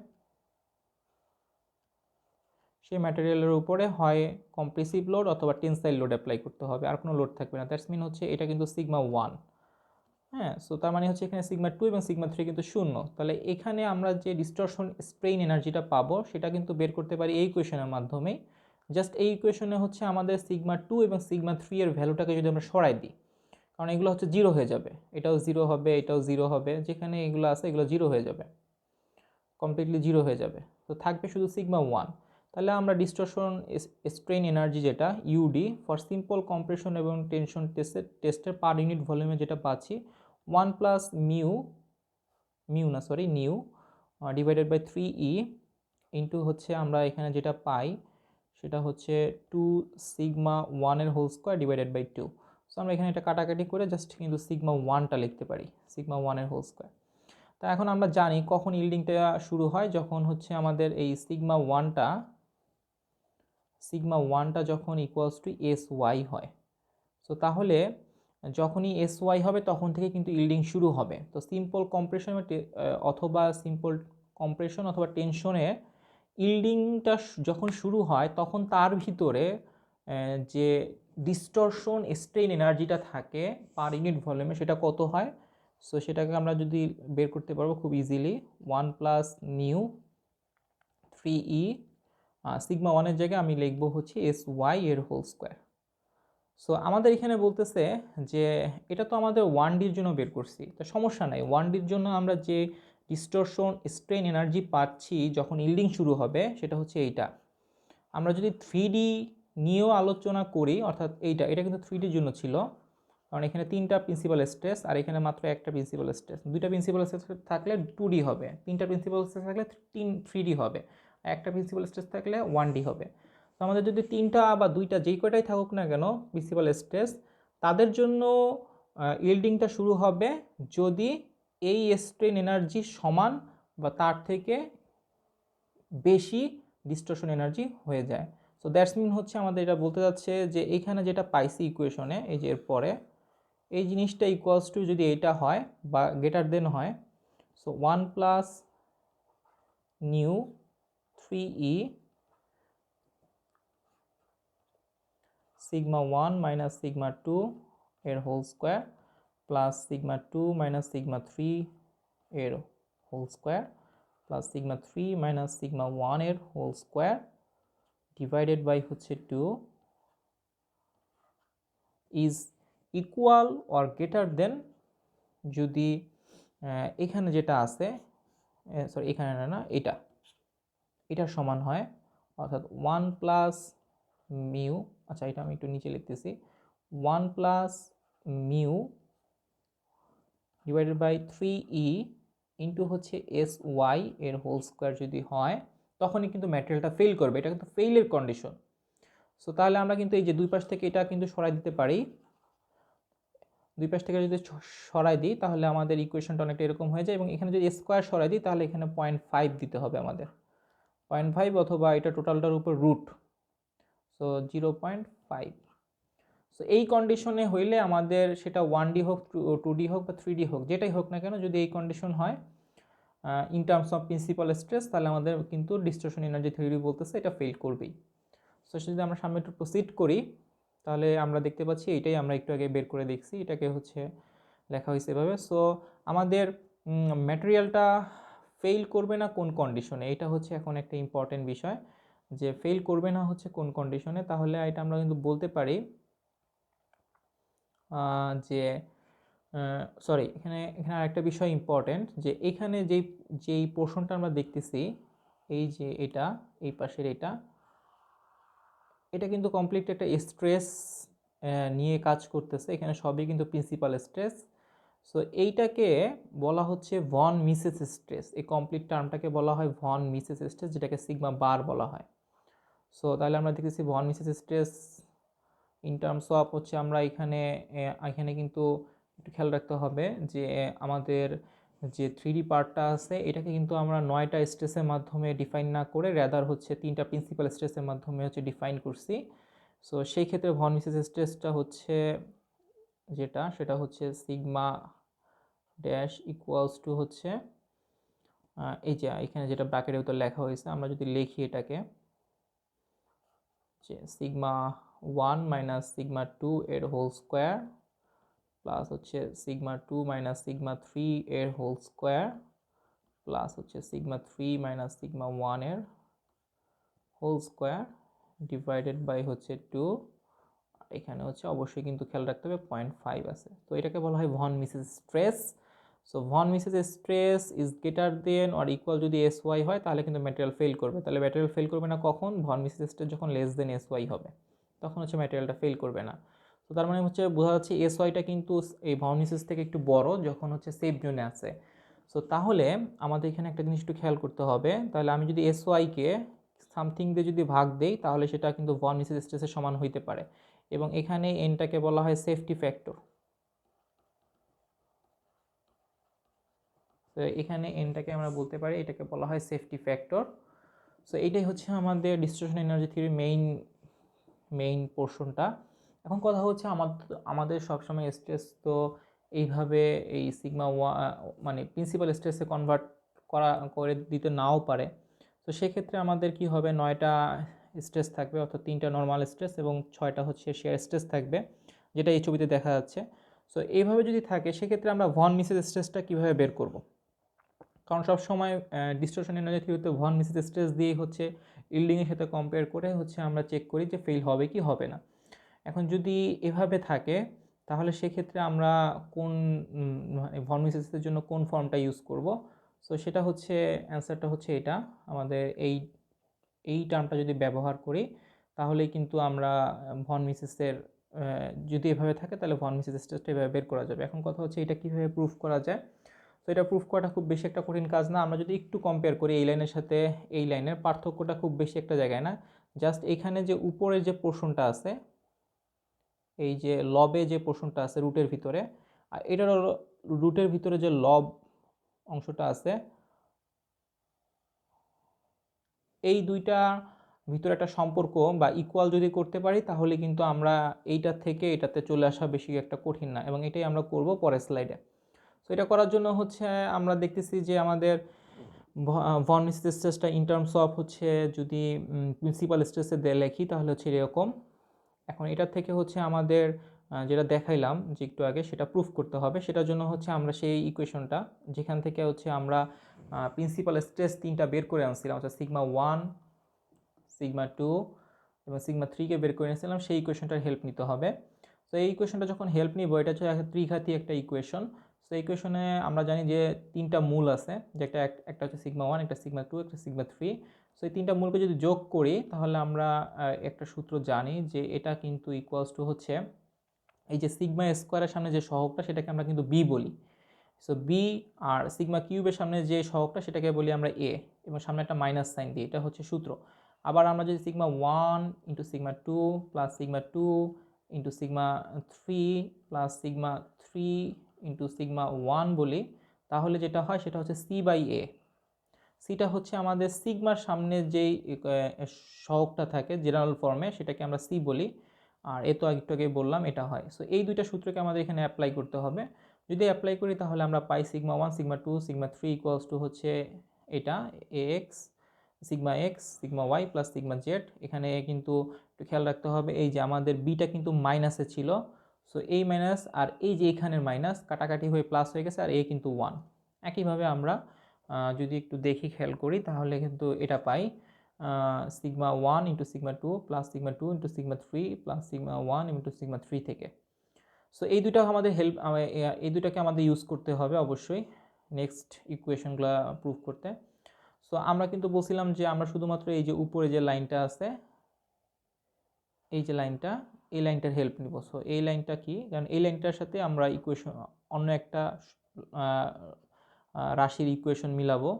সেই ম্যাটেরিয়ালের উপরে হয় কম্প্রেসিভ লোড অথবা টেনসাইল লোড অ্যাপ্লাই করতে হবে, আর কোনো লোড থাকবে না। দ্যাটস মিন হচ্ছে এটা কিন্তু সিগমা 1। হ্যাঁ, সো তার মানে হচ্ছে এখানে সিগমা 2 এবং সিগমা 3 কিন্তু শূন্য। তাহলে এখানে আমরা যে ডিস্টরশন স্ট্রেইন এনার্জিটা পাবো সেটা কিন্তু বের করতে পারি এই ইকুয়েশনের মাধ্যমেই। জাস্ট এই ইকুয়েশনে হচ্ছে আমাদের সিগমা 2 এবং সিগমা 3 এর ভ্যালুটাকে যদি আমরা সরাই দিই, কারণ এগুলো হচ্ছে জিরো হয়ে যাবে, এটাও জিরো হবে, এটাও জিরো হবে, যেখানে এগুলো আছে এগুলো জিরো হয়ে যাবে, কমপ্লিটলি জিরো হয়ে যাবে। তো থাকবে শুধু সিগমা 1। তাহলে আমরা ডিস্টরশন স্ট্রেইন এনার্জি যেটা ইউডি ফর সিম্পল কম্প্রেশন এবং টেনশন টেস্টের পার ইউনিট ভলিউমে যেটা পাচ্ছি 1 plus nu divided by 3E into হচ্ছে আমরা এখানে যেটা পাই সেটা হচ্ছে 2 সিগমা 1 এর whole square divided by 2। So আমরা এখানে এটা কাটাকাটি করে জাস্ট কিন্তু সিগমা 1টা লিখতে পারি, সিগমা 1 এর হোল স্কোয়ার। তা এখন আমরা জানি কখন ইল্ডিংটা শুরু হয়, যখন হচ্ছে আমাদের এই সিগমা 1টা যখন ইকুয়ালস টু এস ওয়াই হয়। সো তাহলে যখনই এস ওয়াই হবে তখন থেকে কিন্তু ইল্ডিং শুরু হবে। তো সিম্পল কম্প্রেশন অথবা টেনশনে ইল্ডিংটা যখন শুরু হয় তখন তার ভিতরে যে ডিস্টরশন স্ট্রেন এনার্জিটা থাকে পার ইউনিট ভলিউমে সেটা কত হয়। সো সেটাকে আমরা যদি বের করতে পারবো খুব easily, 1 plus nu 3E, sigma 1 এর জায়গায় আমি লিখবো হচ্ছে এস ওয়াই এর হোল স্কোয়ার। সো আমাদের এখানে বলতেছে যে এটা তো আমাদের 1Dর জন্য বের করছি, তো সমস্যা নাই। 1Dর জন্য আমরা যে ডিস্টরশন স্ট্রেন এনার্জি পাচ্ছি যখন ইল্ডিং শুরু হবে সেটা হচ্ছে এইটা। আমরা যদি 3D নিয়েও আলোচনা করি, অর্থাৎ এটা কিন্তু 3Dর জন্য ছিল, কারণ এখানে তিনটা প্রিন্সিপাল স্ট্রেস আর এখানে মাত্র একটা প্রিন্সিপাল স্ট্রেস। দুইটা প্রিন্সিপাল স্ট্রেস থাকলে 2D হবে, তিনটা প্রিন্সিপাল স্ট্রেস থাকলে 3D হবে, একটা প্রিন্সিপাল স্ট্রেস থাকলে 1D হবে। তো আমাদের যদি তিনটা বা দুইটা যেই কয়টাই থাকুক না কেন প্রিন্সিপাল স্ট্রেস, তাদের জন্য ইল্ডিংটা শুরু হবে যদি এই স্ট্রেন এনার্জি সমান বা তার থেকে বেশি ডিস্টরশন এনার্জি হয়ে যায়। সো দ্যাটস মিন হচ্ছে আমাদের এটা বলতে যাচ্ছে যে এখানে যেটা পাইছি ইকুয়েশনে, এই যে এর পরে এই জিনিসটা ইকুয়ালস টু যদি এটা হয় বা গ্রেটার দেন হয়, so 1 plus nu 3e sigma 1 minus sigma 2 এর whole square plus sigma 2 minus sigma 3 এর whole square plus sigma 3 minus sigma 1 এর হোল স্কোয়ার ডিভাইডেড বাই হচ্ছে 2 is equal or greater than যদি এখানে যেটা আছে, সরি এখানে না, এটার সমান হয়, অর্থাৎ 1 প্লাস মিউ, আচ্ছা এটা আমি একটু নিচে লিখতেছি, 1 plus mu divided by 3e into হচ্ছে এস ওয়াই এর হোল স্কোয়ার যদি হয়, তখনই কিন্তু ম্যাটেরিয়ালটা ফেল করবে। এটা কিন্তু ফেইলের কন্ডিশন। সো তাহলে আমরা কিন্তু এই যে দুই পাশ থেকে এটা কিন্তু সরাই দিতে পারি। দুই পাশ থেকে যদি সরাই দিই তাহলে আমাদের ইকুয়েশনটা অনেকটা এরকম হয়ে যায়, এবং এখানে যদি স্কোয়ার সরাই দিই তাহলে এখানে 0.5 দিতে হবে আমাদের, 0.5 অথবা এটা টোটালটার উপর রুট, সো 0.5। সো এই কন্ডিশনে হইলে আমাদের সেটা 1D হোক, 2D হোক বা 3D হোক, যেটাই হোক না কেন, যদি এই কন্ডিশন হয় in terms of principal stress, তাহলে আমাদের কিন্তু ডিস্টরশন এনার্জি থিওরি বলতেছে এটা ফেল করবেই। সো যদি আমরা সামনে একটু প্রসিড করি তাহলে আমরা দেখতে পাচ্ছি এইটাই আমরা একটু আগে বের করে দেখছি, এটাকে হচ্ছে লেখা হয়েছে এভাবে। সো আমাদের ম্যাটেরিয়ালটা ফেল করবে না কোন কন্ডিশনে, এটা হচ্ছে এখন একটা ইম্পর্টেন্ট বিষয়, যে ফেল করবে না হচ্ছে কোন কন্ডিশনে। তাহলে এটা আমরা কিন্তু বলতে পারি যে সরি, এখানে আরেকটা বিষয় ইম্পর্টেন্ট, যে এখানে যেই পোর্শনটা আমরা দেখতেছি, এই যে এটা, এই পাশের এটা কিন্তু কমপ্লিট একটা স্ট্রেস নিয়ে কাজ করতেছে, এখানে সবই কিন্তু প্রিন্সিপাল স্ট্রেস। সো এইটাকে বলা হচ্ছে ভন মিসেস স্ট্রেস, এই কমপ্লিট টার্মটাকে বলা হয় ভন মিসেস স্ট্রেস, যেটাকে সিগমা বার বলা হয়। সো তাহলে আমরা দেখতেছি von Mises stress in terms of হচ্ছে আমরা এখানে কিন্তু একটু খেয়াল রাখতে হবে যে আমাদের যে 3D পার্টটা আছে এটাকে কিন্তু আমরা 9টা স্ট্রেসের মাধ্যমে ডিফাইন না করে র্যাদার হচ্ছে 3টা প্রিন্সিপাল স্ট্রেসের মাধ্যমে হচ্ছে ডিফাইন করছি। সো সেই ক্ষেত্রে ভন মিসেস স্ট্রেসটা হচ্ছে সেটা হচ্ছে সিগমা ড্যাশ ইকুয়ালস টু হচ্ছে এই যে এখানে যেটা ব্র্যাকেটের ভিতর লেখা হয়েছে, আমরা যদি লিখি এটাকে যে সিগমা 1 মাইনাস সিগমা 2 এর হোল স্কোয়ার প্লাস হচ্ছে সিগমা 2 মাইনাস সিগমা 3 এর হোল স্কোয়ার প্লাস হচ্ছে সিগমা 3 মাইনাস সিগমা 1 এর হোল স্কোয়ার ডিভাইডেড বাই হচ্ছে 2, এখানে হচ্ছে অবশ্যই কিন্তু খেয়াল রাখতে হবে 0.5 আছে। তো এটাকে বলা হয় von Mises stress. So von Mises stress is greater than or equal যদি এস ওয়াই হয় তাহলে কিন্তু ম্যাটেরিয়াল ফেল করবে। তাহলে ম্যাটেরিয়াল ফেল করবে না কখন? ভন মিসেস স্ট্রেস যখন লেস দেন এস ওয়াই হবে, তখন হচ্ছে ম্যাটেরিয়ালটা ফেল করবে না। তো তার মানে হচ্ছে বোঝা যাচ্ছে এস ওয়াইটা কিন্তু এই ভন মিসেস থেকে একটু বড় যখন হচ্ছে সেফ জোনে আছে। সো তাহলে আমাদের এখানে একটা জিনিস একটু খেয়াল করতে হবে, তাহলে আমি যদি এস ওয়াইকে সামথিং দিয়ে যদি ভাগ দেই তাহলে সেটা কিন্তু ভন মিসেস স্ট্রেসের সমান হইতে পারে, এবং এখানে এনটাকে বলা হয় সেফটি ফ্যাক্টর। তো এখানে এনটাকে আমরা বলতে পারি, এটাকে বলা হয় সেফটি ফ্যাক্টর। সো এইটাই হচ্ছে আমাদের ডিস্ট্রিবিউশন এনার্জি থিওরির মেইন পোর্শনটা। এখন কথা হচ্ছে আমাদের সবসময় স্ট্রেস তো এইভাবে এই সিগমা মানে প্রিন্সিপাল স্ট্রেসে কনভার্ট করে দিতে নাও পারে। তো সেক্ষেত্রে আমাদের কি হবে, 9টা স্ট্রেস থাকবে, অর্থাৎ 3টা নর্মাল স্ট্রেস এবং 6টা হচ্ছে শেয়ার স্ট্রেস থাকবে, যেটা এই ছবিতে দেখা যাচ্ছে। সো এইভাবে যদি থাকে সেক্ষেত্রে আমরা ভন মিসেস স্ট্রেসটা কীভাবে বের করব? কারণ সবসময় ডিস্টরশন এনার্জি থিওরিতে ভন মিসেস স্ট্রেস দিয়ে হচ্ছে ইল্ডিংয়ের সাথে কম্পেয়ার করে হচ্ছে আমরা চেক করি যে ফেল হবে কি হবে না। এখন যদি এভাবে থাকে তাহলে সেক্ষেত্রে আমরা কোন ভন মিসেসের জন্য কোন ফর্মটা ইউজ করব? সো সেটা হচ্ছে অ্যান্সারটা হচ্ছে এটা, আমাদের এই টার্মটা যদি ব্যবহার করি তাহলেই কিন্তু আমরা ভন মিসেসের যদি এভাবে থাকে তাহলে ভন মিসেস স্ট্রেসটা এভাবে বের করা যাবে। এখন কথা হচ্ছে এটা কীভাবে প্রুফ করা যায়? তো এটা প্রুফ করাটা খুব বেশি একটা কঠিন কাজ না। আমরা যদি একটু কম্পেয়ার করি এই লাইনের সাথে এই লাইনের, পার্থক্যটা খুব বেশি একটা জায়গায় না, জাস্ট এখানে যে উপরের যে পোর্শনটা আছে, এই যে লবে যে পোর্শনটা আছে রুটের ভিতরে, আর এটার রুটের ভিতরে যে লব অংশটা আছে, এই দুইটা ভিতরে একটা সম্পর্ক বা ইকুয়াল যদি করতে পারি তাহলে কিন্তু আমরা এইটা থেকে এটাতে চলে আসা বেশি একটা কঠিন না, এবং এটাই আমরা করব পরের স্লাইডে। তো এটা করার জন্য হচ্ছে আমরা দেখতেছি যে আমাদের ভন মিসেস স্ট্রেসটা ইন টার্মস অফ হচ্ছে যদি প্রিন্সিপাল স্ট্রেসে লেখি তাহলে হচ্ছে এরকম। এখন এটা থেকে হচ্ছে আমাদের যেটা দেখাইলাম যে একটু আগে সেটা প্রুফ করতে হবে। সেটার জন্য হচ্ছে আমরা সেই ইকুয়েশনটা যেখান থেকে হচ্ছে আমরা প্রিন্সিপাল স্ট্রেস তিনটা বের করে আনছিলাম, অর্থাৎ সিগমা 1, সিগমা 2 এবং সিগমা 3কে বের করে নিয়েছিলাম, সেই ইকুয়েশনটার হেল্প নিতে হবে। তো এই ইকুয়েশনটা যখন হেল্প নিব, এটা হচ্ছে একটা ত্রিঘাতী একটা ইকুয়েশন। তো এই ইকুয়েশনে আমরা জানি যে তিনটা মূল আছে, যে একটা হচ্ছে সিগমা 1, একটা সিগমা 2, একটা সিগমা 3। সো এই তিনটা মূলকে যদি যোগ করি তাহলে আমরা একটা সূত্র জানি যে এটা কিন্তু ইকুয়ালস টু হচ্ছে এই যে সিগমা স্কোয়ারের সামনে যে সহগটা সেটাকে আমরা কিন্তু বি বলি। সো বি আর সিগমা কিউবের সামনে যে সহগটা সেটাকে বলি আমরা এ, এবং সামনে একটা মাইনাস সাইন দিই, এটা হচ্ছে সূত্র। আবার আমরা যদি sigma 1 into sigma 2 plus sigma 2 into sigma 3 plus sigma 3 into sigma 1 বলি, তাহলে যেটা হয় সেটা হচ্ছে সি বাই এ। সিটা হচ্ছে আমাদের সিগমার সামনে যেই সহগটা থাকে জেনারেল ফর্মে সেটাকে আমরা সি বলি, আর এ তো একটু আগে বললাম এটা হয়। সো এই দুইটা সূত্রকে আমাদের এখানে অ্যাপ্লাই করতে হবে। যদি অ্যাপ্লাই করি তাহলে আমরা পাই sigma 1, sigma 2, sigma 3 equals to হচ্ছে এটা এ X, sigma X, sigma Y plus sigma Z. এখানে কিন্তু একটু খেয়াল রাখতে হবে এই যে আমাদের বিটা কিন্তু মাইনাসে ছিল, সো এই মাইনাস আর এই যে এখানের মাইনাস কাটাকাটি হয়ে প্লাস হয়ে গেছে, আর এ কিন্তু 1। একইভাবে আমরা যদি একটু দেখি খেয়াল করি তাহলে কিন্তু এটা পাই sigma 1 into sigma 2 plus sigma 2 into sigma 3 plus sigma 1 into sigma 3 থেকে। সো এই দুটো আমাদের এই দুটাকে আমাদের ইউজ করতে হবে অবশ্যই নেক্সট ইকুয়েশনগুলো প্রুভ করতে। সো আমরা কিন্তু বলছিলাম যে আমরা শুধুমাত্র এই যে উপরে যে লাইনটা আছে, এই যে লাইনটা, এই লাইনটার হেল্প নিব। সো এই লাইনটা কি, কারণ এই লাইনটার সাথে আমরা ইকুয়েশন অন্য একটা রাশির ইকুয়েশন মিলাবো।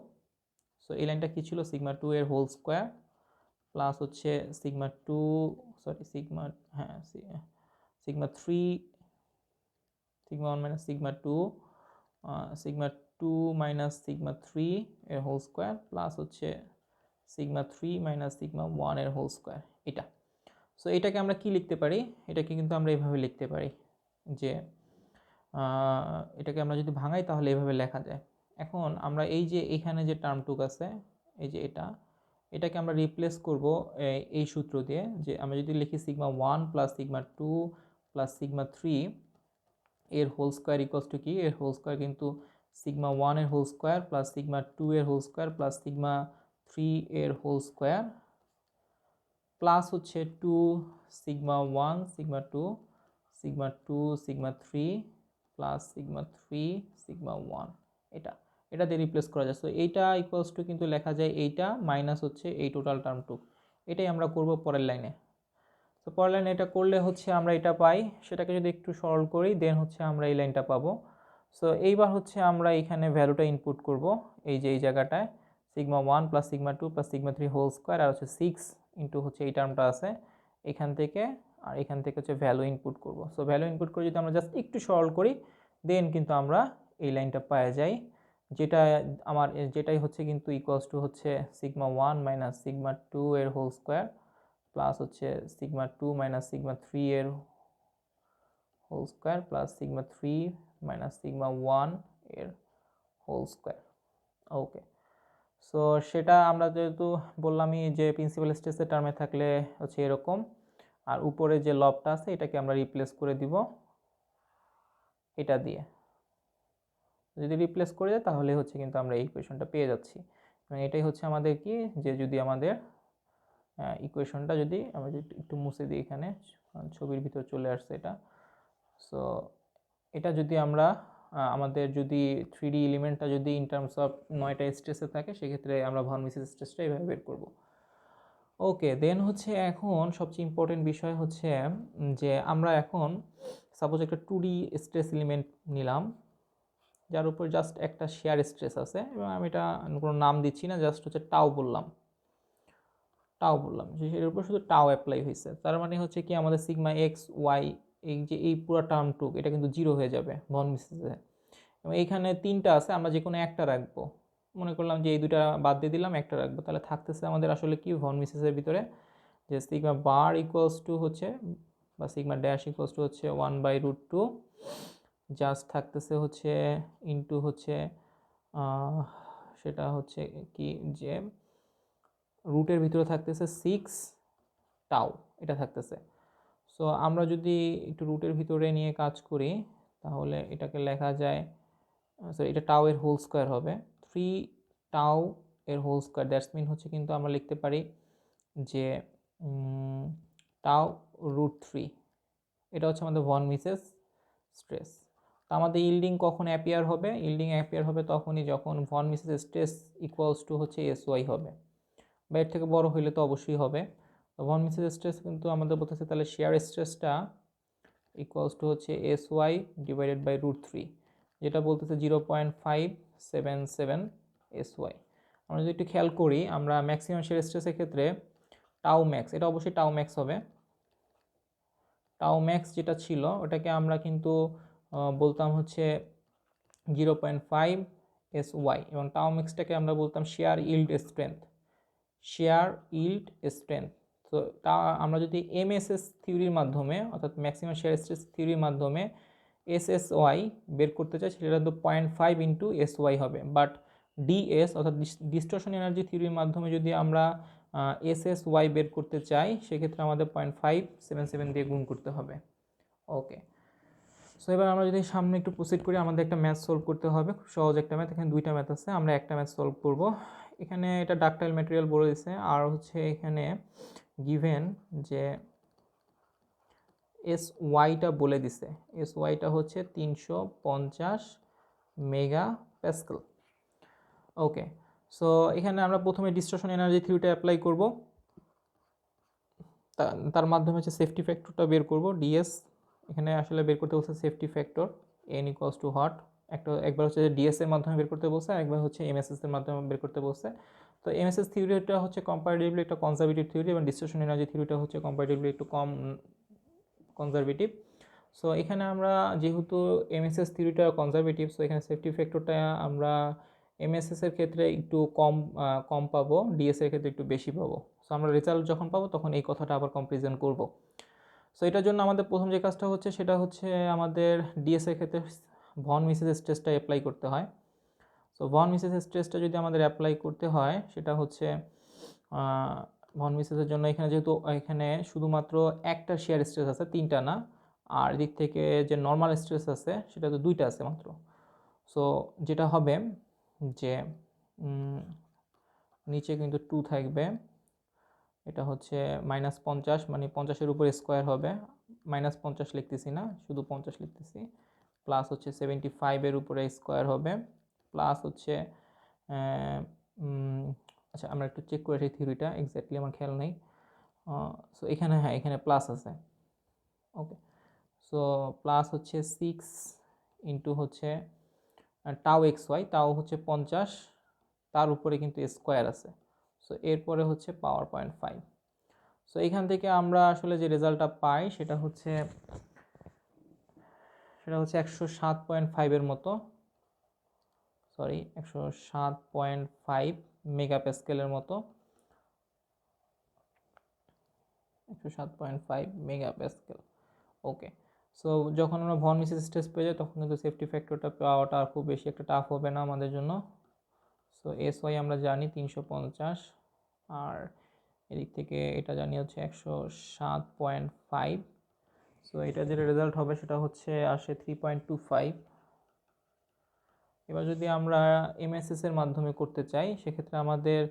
সো এই লাইনটা কী ছিল, সিগমা 2 এর হোল স্কোয়ার প্লাস হচ্ছে সিগমা 2, সরি সিগমা, হ্যাঁ sigma 3, sigma 1 minus sigma 2, sigma 2 minus sigma 3 এর হোল স্কোয়ার প্লাস হচ্ছে সিগমা 3 মাইনাস সিগমা 1 এর হোল স্কোয়ার, এটা। সো এটাকে আমরা কি লিখতে পারি, এটাকে কিন্তু আমরা এভাবে লিখতে পারি যে এটাকে আমরা যদি ভাঙাই তাহলে এভাবে লেখা যায়। এখন আমরা এই যে এখানে যে টার্মটুক আছে, এই যে এটাকে আমরা রিপ্লেস করব এই সূত্র দিয়ে, যে আমরা যদি লিখি sigma 1 plus sigma 2 plus sigma 3 এর হোল স্কোয়ার ইকুয়ালস টু কি, এর হোল স্কোয়ার কিন্তু সিগমা 1 এর হোল স্কোয়ার প্লাস সিগমা 2 এর হোল স্কোয়ার প্লাস সিগমা 3 এর হোল স্কোয়ার প্লাস হচ্ছে 2 sigma 1 sigma 2 sigma 2 sigma 3 plus sigma 3 sigma 1, এটা দিয়ে রিপ্লেস করা যায়। সো এইটা ইকুয়ালস টু কিন্তু লেখা যায় এইটা মাইনাস হচ্ছে এই টোটাল টার্মটুকু, এটাই আমরা করব পরের লাইনে। তো পরের লাইনে এটা করলে হচ্ছে আমরা এটা পাই, সেটাকে যদি একটু সরল করি দেন হচ্ছে আমরা এই লাইনটা পাবো। সো এইবার হচ্ছে আমরা এখানে ভ্যালুটা ইনপুট করব, এই যে এই জায়গাটায় sigma 1 plus sigma 2 plus sigma 3 whole square আর হচ্ছে 6 ইন্টু হচ্ছে এই টার্মটা আছে এখান থেকে, আর এখান থেকে হচ্ছে ভ্যালু ইনপুট করব। সো ভ্যালু ইনপুট করে যদি আমরা জাস্ট একটু সরল করি দেন কিন্তু আমরা এই লাইনটা পাওয়া যাই, যেটাই হচ্ছে কিন্তু ইকুয়ালস টু হচ্ছে সিগমা 1 মাইনাস সিগমা 2 এর হোল স্কোয়ার প্লাস হচ্ছে সিগমা 2 মাইনাস সিগমা 3 এর whole square plus sigma 3 minus sigma 1 এর হোল স্কোয়ার। ওকে, সো সেটা আমরা যেহেতু বললামই যে প্রিন্সিপাল স্ট্রেসের টার্মে থাকলে হচ্ছে এরকম, আর উপরে যে লবটা আছে এটাকে আমরা রিপ্লেস করে দিব এটা দিয়ে। যদি রিপ্লেস করে দেয় তাহলে হচ্ছে কিন্তু আমরা এই ইকুয়েশনটা পেয়ে যাচ্ছি, এবং এটাই হচ্ছে আমাদের কি, যে যদি আমাদের ইকুয়েশনটা যদি আমরা যদি একটু মুছে দিই এখানে ছবির ভিতর চলে আসছে এটা। সো এটা যদি আমরা আমাদের যদি 3D এলিমেন্টটা যদি ইন টার্মস অফ 9টা স্ট্রেসে থাকে সেক্ষেত্রে আমরা ভন মিসেস স্ট্রেসটা এইভাবে বের করব। ওকে, দেন হচ্ছে এখন সবচেয়ে ইম্পর্টেন্ট বিষয় হচ্ছে যে আমরা এখন সাপোজ একটা 2D স্ট্রেস এলিমেন্ট নিলাম যার উপর জাস্ট একটা শেয়ার স্ট্রেস আছে, এবং আমি এটা কোনো নাম দিচ্ছি না, জাস্ট হচ্ছে টাও বললাম যে এর উপর শুধু টাও অ্যাপ্লাই হয়েছে। তার মানে হচ্ছে কি আমাদের সিগমা এক্স ওয়াই এই যে এই পুরো টার্মটুক এটা কিন্তু জিরো হয়ে যাবে ভন মিসেসে, এবং এইখানে তিনটা আছে আমরা যে কোনো একটা রাখবো। মনে করলাম যে এই দুটা বাদ দিয়ে দিলাম, একটা রাখবো, তাহলে থাকতেছে আমাদের আসলে কি ভন মিসেসের ভিতরে যে সিগমা বার ইকুয়ালস টু হচ্ছে বা সিগমা ড্যাশ ইকুয়ালস টু হচ্ছে 1/√2, জাস্ট থাকতেছে হচ্ছে ইনটু হচ্ছে সেটা হচ্ছে কি যে রুটের ভিতরে থাকতেছে 6 টাউ, এটা থাকতেছে। সো আমরা যদি একটু রুটের ভিতরে নিয়ে কাজ করি তাহলে এটাকে লেখা যায়, সরি এটা টাউ এর হোল স্কোয়ার হবে, 3 টাউ এর হোল স্কোয়ার, দ্যাটস মিন হচ্ছে কিন্তু আমরা লিখতে পারি যে টাউ √3, এটা হচ্ছে আমাদের ভন মিসেস স্ট্রেস। তো আমাদের ইল্ডিং কখন অ্যাপিয়ার হবে? ইল্ডিং অ্যাপিয়ার হবে তখনই যখন von Mises stress equals to হচ্ছে SY হবে, বা এর থেকে বড় হইলে তো অবশ্যই হবে। তো ভন মিসেস স্ট্রেস কিন্তু আমাদের বলতেছে তাহলে শেয়ার স্ট্রেসটা ইকুয়ালস টু হচ্ছে SY ডিভাইডেড বাই √3, যেটা বলতেছে 0.577 SY। আমরা যদি একটু খেয়াল করি, আমরা ম্যাক্সিমাম শেয়ার স্ট্রেসের ক্ষেত্রে টাউ ম্যাক্স, এটা অবশ্যই টাউ ম্যাক্স হবে, টাউ ম্যাক্স যেটা ছিল ওটাকে আমরা কিন্তু বলতাম হচ্ছে 0.5 SY, এবং টাউ ম্যাক্সটাকে আমরা বলতাম share yield strength, share yield strength. তো তা আমরা যদি MSS থিওরির মাধ্যমে অর্থাৎ ম্যাক্সিমাম শেয়ার স্ট্রেস থিওরির মাধ্যমে SSY বের করতে চাই, সেটা তো 0.5 ইন্টু SY হবে, বাট DS অর্থাৎ ডিস্টরশন এনার্জি থিওরির মাধ্যমে যদি আমরা SSY বের করতে চাই সেক্ষেত্রে আমাদের 0.577 দিয়ে গুণ করতে হবে। ওকে, সো এবার আমরা যদি সামনে একটু প্রসিড করি, আমাদের একটা ম্যাথ সলভ করতে হবে, খুব সহজ একটা ম্যাথ, এখানে দুইটা ম্যাথ আছে, আমরা একটা ম্যাথ সলভ করব। এখানে এটা ডাকটাইল ম্যাটেরিয়াল বলে দিছে, আর হচ্ছে এখানে গিভেন যে SYটা বলে দিছে, SYটা হচ্ছে 350 মেগা প্যাসকেল। ওকে, সো এখানে আমরা প্রথমে ডিস্টরশন এনার্জি থিওরিটা অ্যাপ্লাই করব, তার মাধ্যমে হচ্ছে সেফটি ফ্যাক্টরটা বের করব, ডিএস এখানে আসলে বের করতে বলছে safety factor N equals too hot, একবার হচ্ছে ডিএস এর মাধ্যমে বের করতে বলছে, একবার হচ্ছে এমএসএস এর মাধ্যমে বের করতে বলছে। তো এমএসএস থিওরিটা হচ্ছে কম্পারেটিভলি একটা কনজারভেটিভ থিওরি, এবং ডিস্টরশন এনার্জি থিওরিটা হচ্ছে কম্পারেটিভলি একটু কম কনজারভেটিভ। সো এখানে আমরা যেহেতু এমএসএস থিওরিটা কনজারভেটিভ, সো এখানে সেফটি ফ্যাক্টরটা আমরা এমএসএস এর ক্ষেত্রে একটু কম পাবো, ডিএস এর ক্ষেত্রে একটু বেশি পাবো। সো আমরা রেজাল্ট যখন পাবো তখন এই কথাটা আবার কম্পারিজন করব। সো এটার জন্য আমাদের প্রথম যে কাজটা হচ্ছে সেটা হচ্ছে আমাদের ডিএস এর ক্ষেত্রে ভন মিসেস স্ট্রেসটা অ্যাপ্লাই করতে হয়। সো ভন মিসেস স্ট্রেসটা যদি আমাদের অ্যাপ্লাই করতে হয় সেটা হচ্ছে ভন মিসেসের জন্য এখানে যেহেতু এখানে শুধুমাত্র একটা শেয়ার স্ট্রেস আছে, তিনটা না, আর এদিক থেকে যে নর্মাল স্ট্রেস আছে সেটা তো দুইটা আছে মাত্র। সো যেটা হবে যে নিচে কিন্তু 2 থাকবে, এটা হচ্ছে -50, মানে 50-এর উপরে স্কোয়ার হবে, -50 লিখতেছি না, শুধু 50 লিখতেছি, প্লাস হচ্ছে 75-এর উপরে স্কোয়ার হবে, প্লাস হচ্ছে আচ্ছা আমরা একটু চেক করে সেই থিওরিটা এক্স্যাক্টলি আমার খেয়াল নেই। সো এখানে হ্যাঁ এখানে প্লাস আছে। ওকে, সো প্লাস হচ্ছে 6 ইন্টু হচ্ছে টাউ XY, টাউ হচ্ছে 50, তার উপরে কিন্তু স্কোয়ার আছে, সো এরপরে হচ্ছে পাওয়ার 0.5। সো এখান থেকে আমরা আসলে যে রেজাল্টটা পাই সেটা হচ্ছে 107.5 এর মতো, সরি 107.5 মেগাপ্যাসকেলের মতো, 107.5 মেগাপ্যাসকেল। ওকে, সো যখন আমরা ভন মিসেস স্ট্রেস পেয়ে যাই তখন কিন্তু সেফটি ফ্যাক্টরটা পাওয়াটা আর খুব বেশি একটা টাফ হবে না আমাদের জন্য। সো SY আমরা জানি 350, আর এদিক থেকে এটা জানি হচ্ছে 107.5। সো এটা যেটা রেজাল্ট হবে সেটা হচ্ছে আসে 3.25। এবার যদি আমরা এমএসএস এর মাধ্যমে করতে চাই সেক্ষেত্রে আমাদের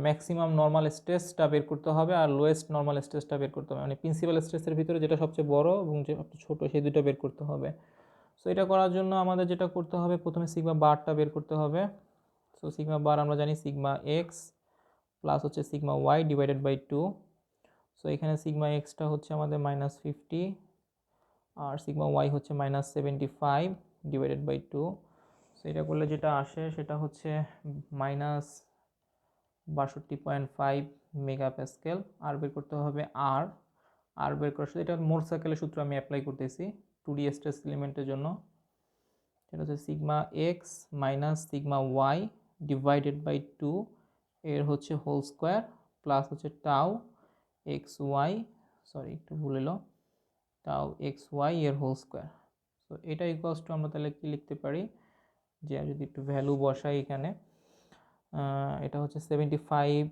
ম্যাক্সিমাম নর্মাল স্ট্রেসটা বের করতে হবে আর লোয়েস্ট নর্মাল স্ট্রেসটা বের করতে হবে, মানে প্রিন্সিপাল স্ট্রেসের ভিতরে যেটা সবচেয়ে বড় এবং যে সবচেয়ে ছোটো সেই দুটো বের করতে হবে। সো এটা করার জন্য আমাদের যেটা করতে হবে প্রথমে সিগমা বারটা বের করতে হবে। সো সিগমা বার আমরা জানি সিগমা এক্স প্লাস হচ্ছে sigma Y divided by 2। So এখানে সিগমা এক্সটা হচ্ছে আমাদের -50 আর সিগমা ওয়াই হচ্ছে -75 ডিভাইডেড বাই 2। সো এটা করলে যেটা আসে সেটা হচ্ছে -62.5 মেগাপ্যাসকেল। আর বের করতে হবে আর বের করার সাথে এটা মোর সার্কেলের সূত্র আমি অ্যাপ্লাই করতেছি 2D স্ট্রেস এলিমেন্টের জন্য। এটা হচ্ছে sigma X minus sigma Y divided by 2 এর হচ্ছে হোল স্কোয়ার প্লাস হচ্ছে টাউ এক্স ওয়াই, সরি একটু ভুল এলো, টাউ এক্স ওয়াই এর হোল স্কোয়ার। তো এটা ইকুয়ালস টু আমরা তাহলে কি লিখতে পারি, যে যদি একটু ভ্যালু বসাই এখানে, এটা হচ্ছে 75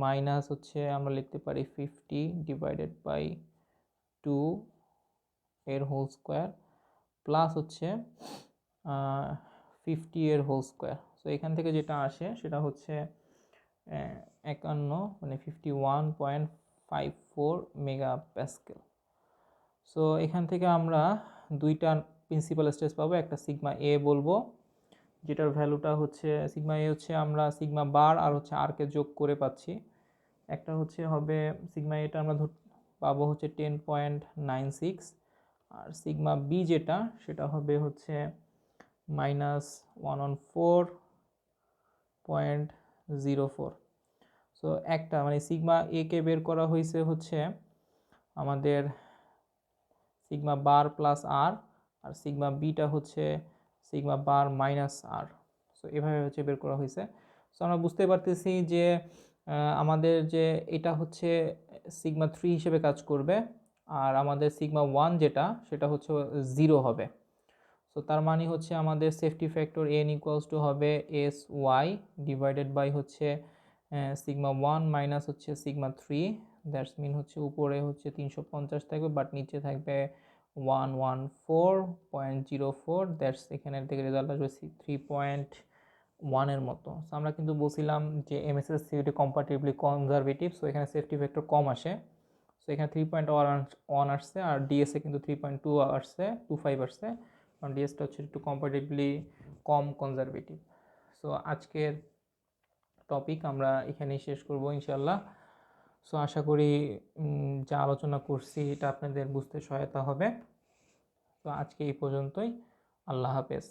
মাইনাস হচ্ছে আমরা লিখতে পারি 50 ডিভাইডেড বাই 2 এর হোল স্কোয়ার প্লাস হচ্ছে 50 এর হোল স্কোয়ার। সো এখান থেকে যেটা আসে সেটা হচ্ছে 51 মানে 51.54 মেগা প্যাসকেল। সো এখান থেকে আমরা দুইটা প্রিন্সিপাল স্ট্রেস পাবো, একটা সিগমা এ বলবো যেটার ভ্যালুটা হচ্ছে সিগমা এ হচ্ছে আমরা সিগমা বার আর হচ্ছে আরকে যোগ করে পাচ্ছি, একটা হচ্ছে হবে সিগমা এটা আমরা পাবো হচ্ছে 10.96 আর সিগমা বি যেটা সেটা হবে হচ্ছে -114.04। সো একটা মানে সিগমা এ কে বের করা হয়েছে হচ্ছে আমাদের সিগমা বার প্লাস আর, আর সিগমা বিটা হচ্ছে সিগমা বার মাইনাস আর। সো এভাবে হচ্ছে বের করা হয়েছে। সো আমরা বুঝতে পারতেছি যে আমাদের যে এটা হচ্ছে সিগমা 3 হিসেবে কাজ করবে আর আমাদের সিগমা 1 যেটা সেটা হচ্ছে 0 হবে। সো তার মানে হচ্ছে আমাদের safety factor N equals to হবে এস ওয়াই ডিভাইডেড বাই হচ্ছে সিগমা 1 মাইনাস হচ্ছে সিগমা 3, দ্যাটস মিন হচ্ছে উপরে হচ্ছে 350 থাকবে বাট নিচে থাকবে 114.04, দ্যাটস এখানের থেকে রেজাল্ট আসবে 3.1 এর মতো। সো আমরা কিন্তু বলছিলাম যে MSS CUET comparatively conservative, so এখানে সেফটি ফ্যাক্টর কম আসে। সো এখানে 3.1 আসছে আর ডিএসএ কিন্তু 3.2 আসছে, 25 আসছে, কারণ ডিএসটা হচ্ছে একটু কম্পারেটিভলি কম কনজারভেটিভ। সো আজকের টপিক আমরা এখানেই শেষ করব ইনশাল্লাহ। সো আশা করি যা আলোচনা করছি এটা আপনাদের বুঝতে সহায়তা হবে। তো আজকে এই পর্যন্তই, আল্লাহ হাফেজ।